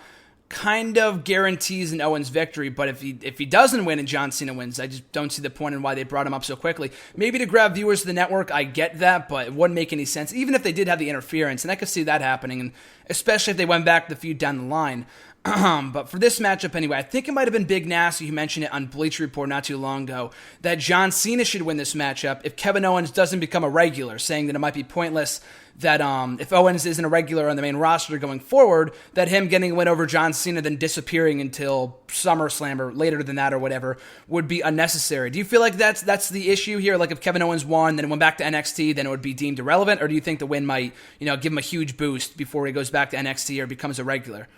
kind of guarantees an Owens victory, but if he doesn't win and John Cena wins, I just don't see the point in why they brought him up so quickly. Maybe to grab viewers to the network, I get that, but it wouldn't make any sense, even if they did have the interference, and I could see that happening, and especially if they went back to the feud down the line. But for this matchup anyway, I think it might have been Big Nasty who mentioned it on Bleacher Report not too long ago, that John Cena should win this matchup if Kevin Owens doesn't become a regular, saying that it might be pointless that if Owens isn't a regular on the main roster going forward, that him getting a win over John Cena then disappearing until SummerSlam or later than that or whatever would be unnecessary. Do you feel like that's the issue here? Like if Kevin Owens won, then went back to NXT, then it would be deemed irrelevant? Or do you think the win might, give him a huge boost before he goes back to NXT or becomes a regular?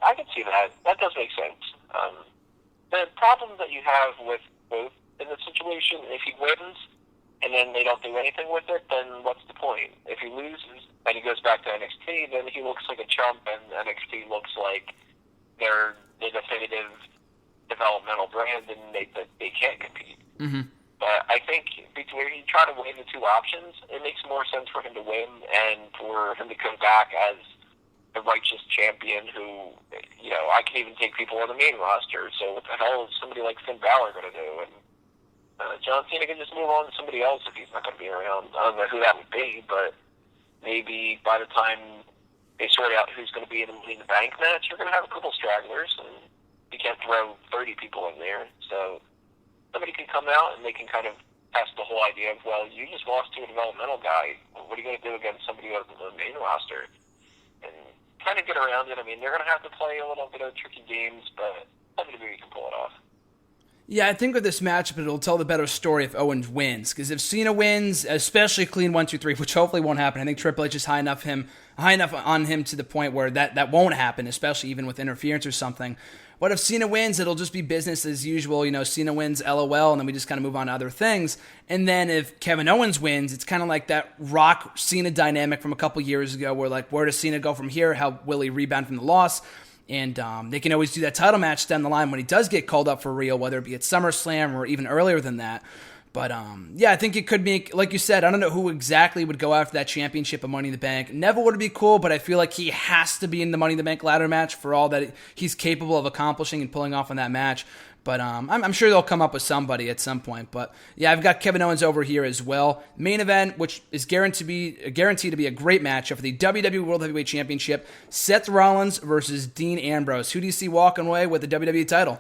I can see that. That does make sense. The problem that you have with both in this situation, if he wins and then they don't do anything with it, then what's the point? If he loses and he goes back to NXT, then he looks like a chump, and NXT looks like they're the definitive developmental brand, and they can't compete. Mm-hmm. But I think between you try to weigh the two options, it makes more sense for him to win and for him to come back as a righteous champion who, I can even take people on the main roster. So what the hell is somebody like Finn Balor going to do? And John Cena can just move on to somebody else if he's not going to be around. I don't know who that would be, but maybe by the time they sort out who's going to be in the Money in the Bank match, you're going to have a couple stragglers, and you can't throw 30 people in there. So somebody can come out and they can kind of test the whole idea of, well, you just lost to a developmental guy. What are you going to do against somebody on the main roster? And kind of get around it. I mean, they're going to have to play a little bit of tricky games, but WWE can pull it off. Yeah, I think with this matchup, it'll tell the better story if Owens wins. Because if Cena wins, especially clean 1, 2, 3, which hopefully won't happen, I think Triple H is high enough on him to the point where that won't happen, especially even with interference or something. But if Cena wins, it'll just be business as usual. Cena wins, LOL, and then we just kind of move on to other things. And then if Kevin Owens wins, it's kind of like that Rock-Cena dynamic from a couple years ago where, like, where does Cena go from here? How will he rebound from the loss? And they can always do that title match down the line when he does get called up for real, whether it be at SummerSlam or even earlier than that. But, I think it could be, like you said, I don't know who exactly would go after that championship of Money in the Bank. Neville would be cool, but I feel like he has to be in the Money in the Bank ladder match for all that he's capable of accomplishing and pulling off in that match. But I'm sure they'll come up with somebody at some point. But, yeah, I've got Kevin Owens over here as well. Main event, which is guaranteed to be a great matchup for the WWE World Heavyweight Championship, Seth Rollins versus Dean Ambrose. Who do you see walking away with the WWE title?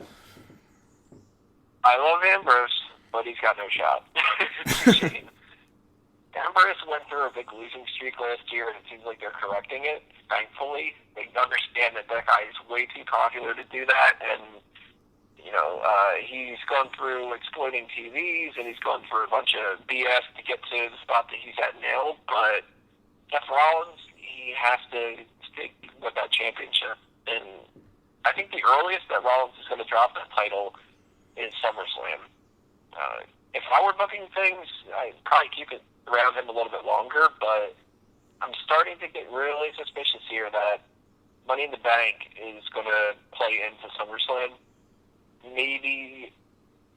I love Ambrose, but he's got no shot. Ambrose went through a big losing streak last year, and it seems like they're correcting it, thankfully. They understand that guy is way too popular to do that, and he's gone through exploiting TVs, and he's gone through a bunch of BS to get to the spot that he's at now, but Seth Rollins, he has to stick with that championship, and I think the earliest that Rollins is going to drop that title is SummerSlam. If I were booking things, I'd probably keep it around him a little bit longer, but I'm starting to get really suspicious here that Money in the Bank is going to play into SummerSlam. Maybe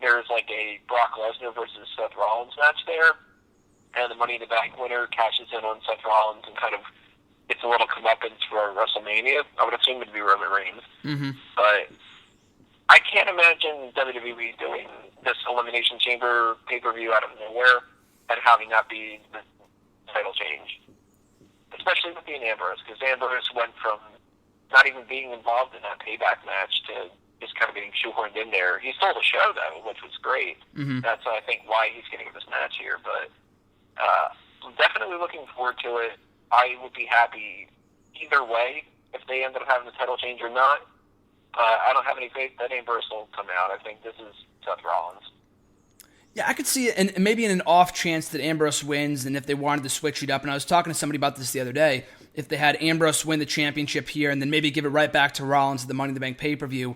there's like a Brock Lesnar versus Seth Rollins match there, and the Money in the Bank winner cashes in on Seth Rollins and kind of gets a little comeuppance for WrestleMania. I would assume it'd be Roman Reigns. Mm-hmm. But I can't imagine WWE doing this Elimination Chamber pay-per-view out of nowhere and having that be the title change. Especially with Dean Ambrose, because Ambrose went from not even being involved in that payback match to just kind of getting shoehorned in there. He stole the show, though, which was great. Mm-hmm. That's, I think, why he's getting this match here. But I'm definitely looking forward to it. I would be happy either way if they ended up having the title change or not. I don't have any faith that Ambrose will come out. I think this is Seth Rollins. Yeah, I could see it, and maybe in an off chance that Ambrose wins, and if they wanted to switch it up, and I was talking to somebody about this the other day, if they had Ambrose win the championship here and then maybe give it right back to Rollins at the Money in the Bank pay-per-view,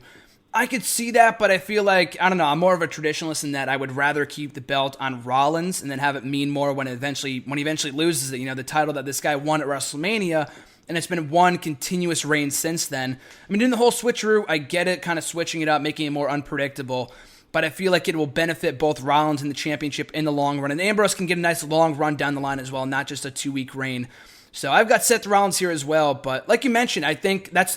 I could see that, but I feel like, I don't know, I'm more of a traditionalist in that I would rather keep the belt on Rollins and then have it mean more when he eventually loses it, the title that this guy won at WrestleMania, and it's been one continuous reign since then. I mean, doing the whole switcheroo, I get it, kind of switching it up, making it more unpredictable, but I feel like it will benefit both Rollins and the championship in the long run, and Ambrose can get a nice long run down the line as well, not just a 2-week reign. So I've got Seth Rollins here as well, but like you mentioned, I think that's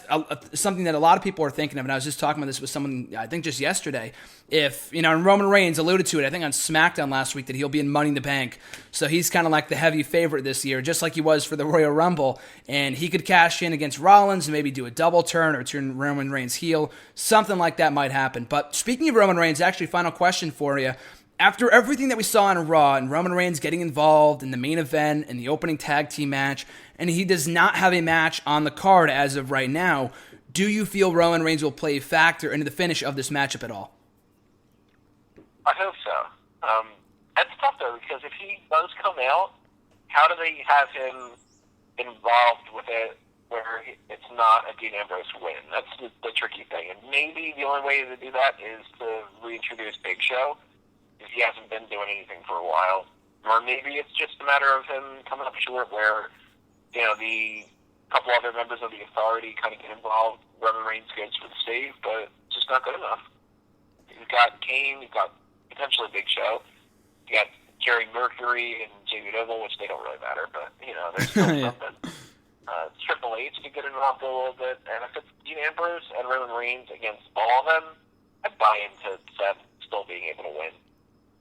something that a lot of people are thinking of, and I was just talking about this with someone, I think just yesterday. If, and Roman Reigns alluded to it, I think on SmackDown last week, that he'll be in Money in the Bank. So he's kind of like the heavy favorite this year, just like he was for the Royal Rumble, and he could cash in against Rollins and maybe do a double turn or turn Roman Reigns heel. Something like that might happen. But speaking of Roman Reigns, actually, final question for you. After everything that we saw on Raw and Roman Reigns getting involved in the main event and the opening tag team match, and he does not have a match on the card as of right now, do you feel Roman Reigns will play a factor into the finish of this matchup at all? I hope so. That's tough, though, because if he does come out, how do they have him involved with it where it's not a Dean Ambrose win. That's the tricky thing. And maybe the only way to do that is to reintroduce Big Show, if he hasn't been doing anything for a while. Or maybe it's just a matter of him coming up short where, the couple other members of the Authority kind of get involved. Roman Reigns goes for the save, but it's just not good enough. You've got Kane, you've got potentially Big Show, you got Jerry Mercury and Jamie Noble, which they don't really matter, but, there's still something. Triple H to get involved a little bit, and if it's Dean Ambrose and Roman Reigns against all of them, I buy into Seth still being able to win.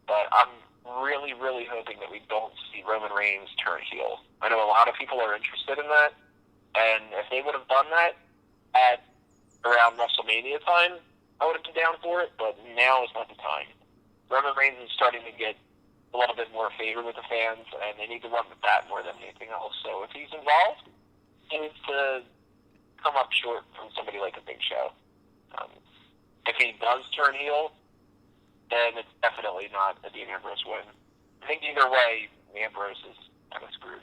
But I'm really, really hoping that we don't see Roman Reigns turn heel. I know a lot of people are interested in that, and if they would have done that at around WrestleMania time, I would have been down for it, but now is not the time. Roman Reigns is starting to get a little bit more favor with the fans, and they need to run with that more than anything else. So if he's involved, he needs to come up short from somebody like a Big Show. If he does turn heel, then it's definitely not a Dean Ambrose win. I think either way, Ambrose is kind of screwed.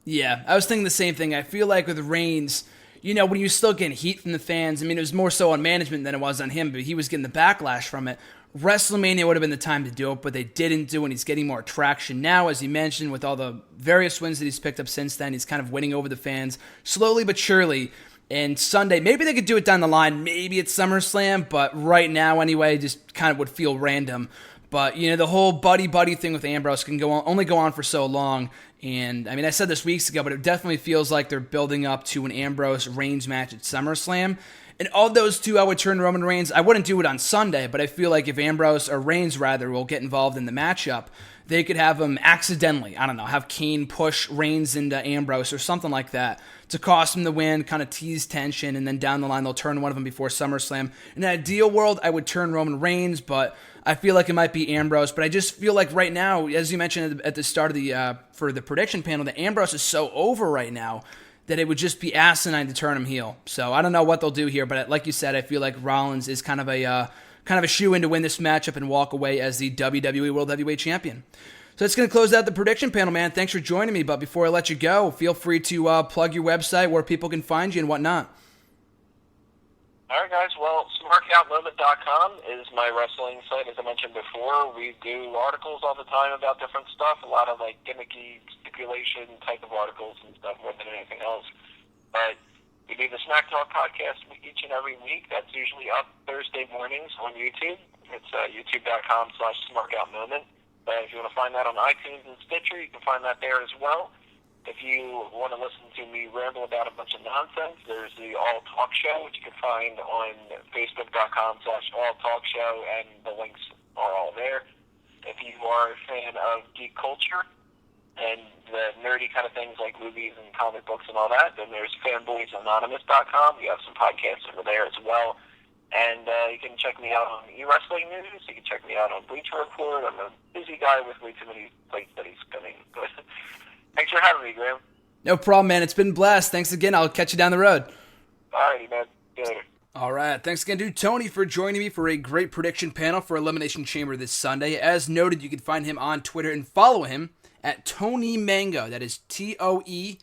Yeah, I was thinking the same thing. I feel like with Reigns, when you still get heat from the fans, it was more so on management than it was on him, but he was getting the backlash from it. WrestleMania would have been the time to do it, but they didn't do it, and he's getting more traction now, as you mentioned, with all the various wins that he's picked up since then. He's kind of winning over the fans, slowly but surely. And Sunday, maybe they could do it down the line, maybe it's SummerSlam, but right now anyway, just kind of would feel random. But, the whole buddy-buddy thing with Ambrose can only go on for so long. And, I said this weeks ago, but it definitely feels like they're building up to an Ambrose-Reigns match at SummerSlam. And of those two, I would turn Roman Reigns. I wouldn't do it on Sunday, but I feel like if Ambrose, or Reigns rather, will get involved in the matchup, they could have him accidentally, have Kane push Reigns into Ambrose or something like that to cost him the win, kind of tease tension, and then down the line they'll turn one of them before SummerSlam. In an ideal world, I would turn Roman Reigns, but I feel like it might be Ambrose. But I just feel like right now, as you mentioned at the start of the for the prediction panel, that Ambrose is so over right now that it would just be asinine to turn him heel. So I don't know what they'll do here, but like you said, I feel like Rollins is kind of a shoe-in to win this matchup and walk away as the WWE World Heavyweight Champion. So that's going to close out the prediction panel, man. Thanks for joining me, but before I let you go, feel free to plug your website, where people can find you and whatnot. All right, guys. Well, smarkoutmoment.com is my wrestling site. As I mentioned before, we do articles all the time about different stuff, a lot of gimmicky stipulation type of articles and stuff more than anything else. But we do the Smack Talk podcast each and every week. That's usually up Thursday mornings on YouTube. It's youtube.com/smarkoutmoment. If you want to find that on iTunes and Stitcher, you can find that there as well. If you want to listen to me ramble about a bunch of nonsense, there's the All Talk Show, which you can find on facebook.com/alltalkshow, and the links are all there. If you are a fan of geek culture and the nerdy kind of things like movies and comic books and all that, then there's fanboysanonymous.com. We have some podcasts over there as well. And you can check me out on eWrestling News. You can check me out on Bleacher Report. I'm a busy guy with way too many plates that he's spinning. But thanks for having me, Graham. No problem, man. It's been a blast. Thanks again. I'll catch you down the road. All righty, man. See you later. All right. Thanks again to Tony for joining me for a great prediction panel for Elimination Chamber this Sunday. As noted, you can find him on Twitter and follow him at Tony Mango. That is TOENEEE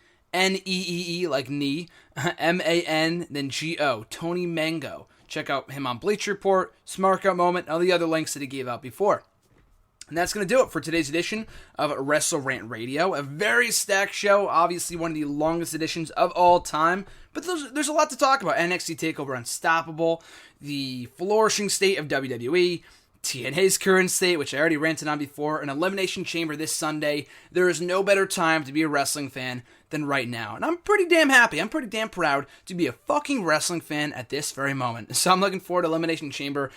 like knee, MAN, then GO. Tony Mango. Check out him on Bleacher Report, Smark Out Moment, and all the other links that he gave out before. And that's going to do it for today's edition of WrestleRant Radio. A very stacked show, obviously one of the longest editions of all time. But there's a lot to talk about. NXT TakeOver Unstoppable, the flourishing state of WWE, TNA's current state, which I already ranted on before, an Elimination Chamber this Sunday. There is no better time to be a wrestling fan than right now. And I'm pretty damn happy. I'm pretty damn proud to be a fucking wrestling fan at this very moment. So I'm looking forward to Elimination Chamber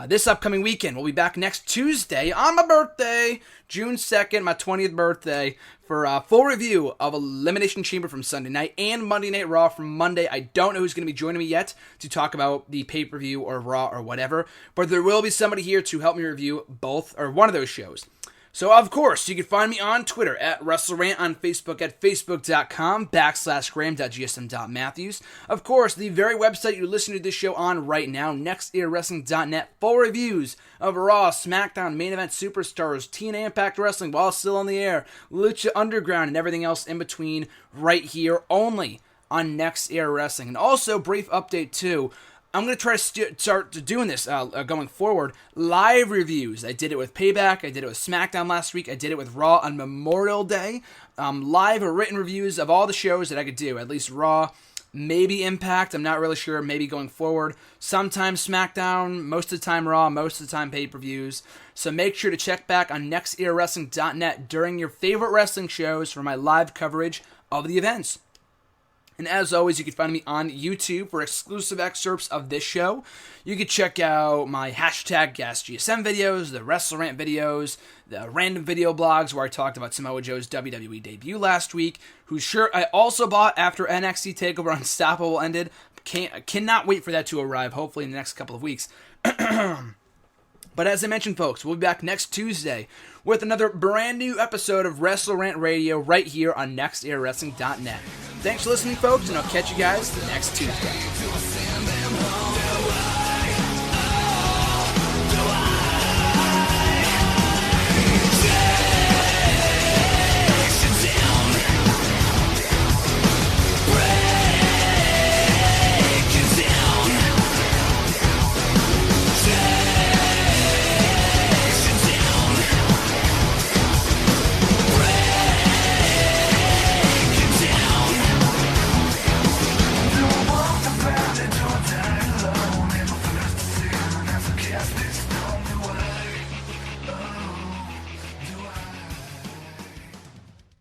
this upcoming weekend. We'll be back next Tuesday on my birthday, June 2nd, my 20th birthday, for a full review of Elimination Chamber from Sunday night and Monday Night Raw from Monday. I don't know who's going to be joining me yet to talk about the pay-per-view or Raw or whatever, but there will be somebody here to help me review both, or one of those shows. So, of course, you can find me on Twitter at WrestleRant, on Facebook at facebook.com/graham.gsm.matthews. Of course, the very website you're listening to this show on right now, nexteraWrestling.net, full reviews of Raw, SmackDown, Main Event Superstars, TNA Impact Wrestling while still on the air, Lucha Underground, and everything else in between right here only on Next Era Wrestling. And also, brief update too, I'm going to try to start doing this going forward. Live reviews. I did it with Payback. I did it with SmackDown last week. I did it with Raw on Memorial Day. Live or written reviews of all the shows that I could do. At least Raw, maybe Impact. I'm not really sure. Maybe going forward. Sometimes SmackDown. Most of the time Raw. Most of the time pay-per-views. So make sure to check back on nextEraWrestling.net during your favorite wrestling shows for my live coverage of the events. And as always, you can find me on YouTube for exclusive excerpts of this show. You can check out my #GasGSM videos, the WrestleRant videos, the random video blogs where I talked about Samoa Joe's WWE debut last week, whose shirt I also bought after NXT TakeOver Unstoppable ended. Cannot wait for that to arrive, hopefully in the next couple of weeks. But as I mentioned, folks, we'll be back next Tuesday with another brand new episode of WrestleRant Radio right here on nextEraWrestling.net. Thanks for listening, folks, and I'll catch you guys next Tuesday. This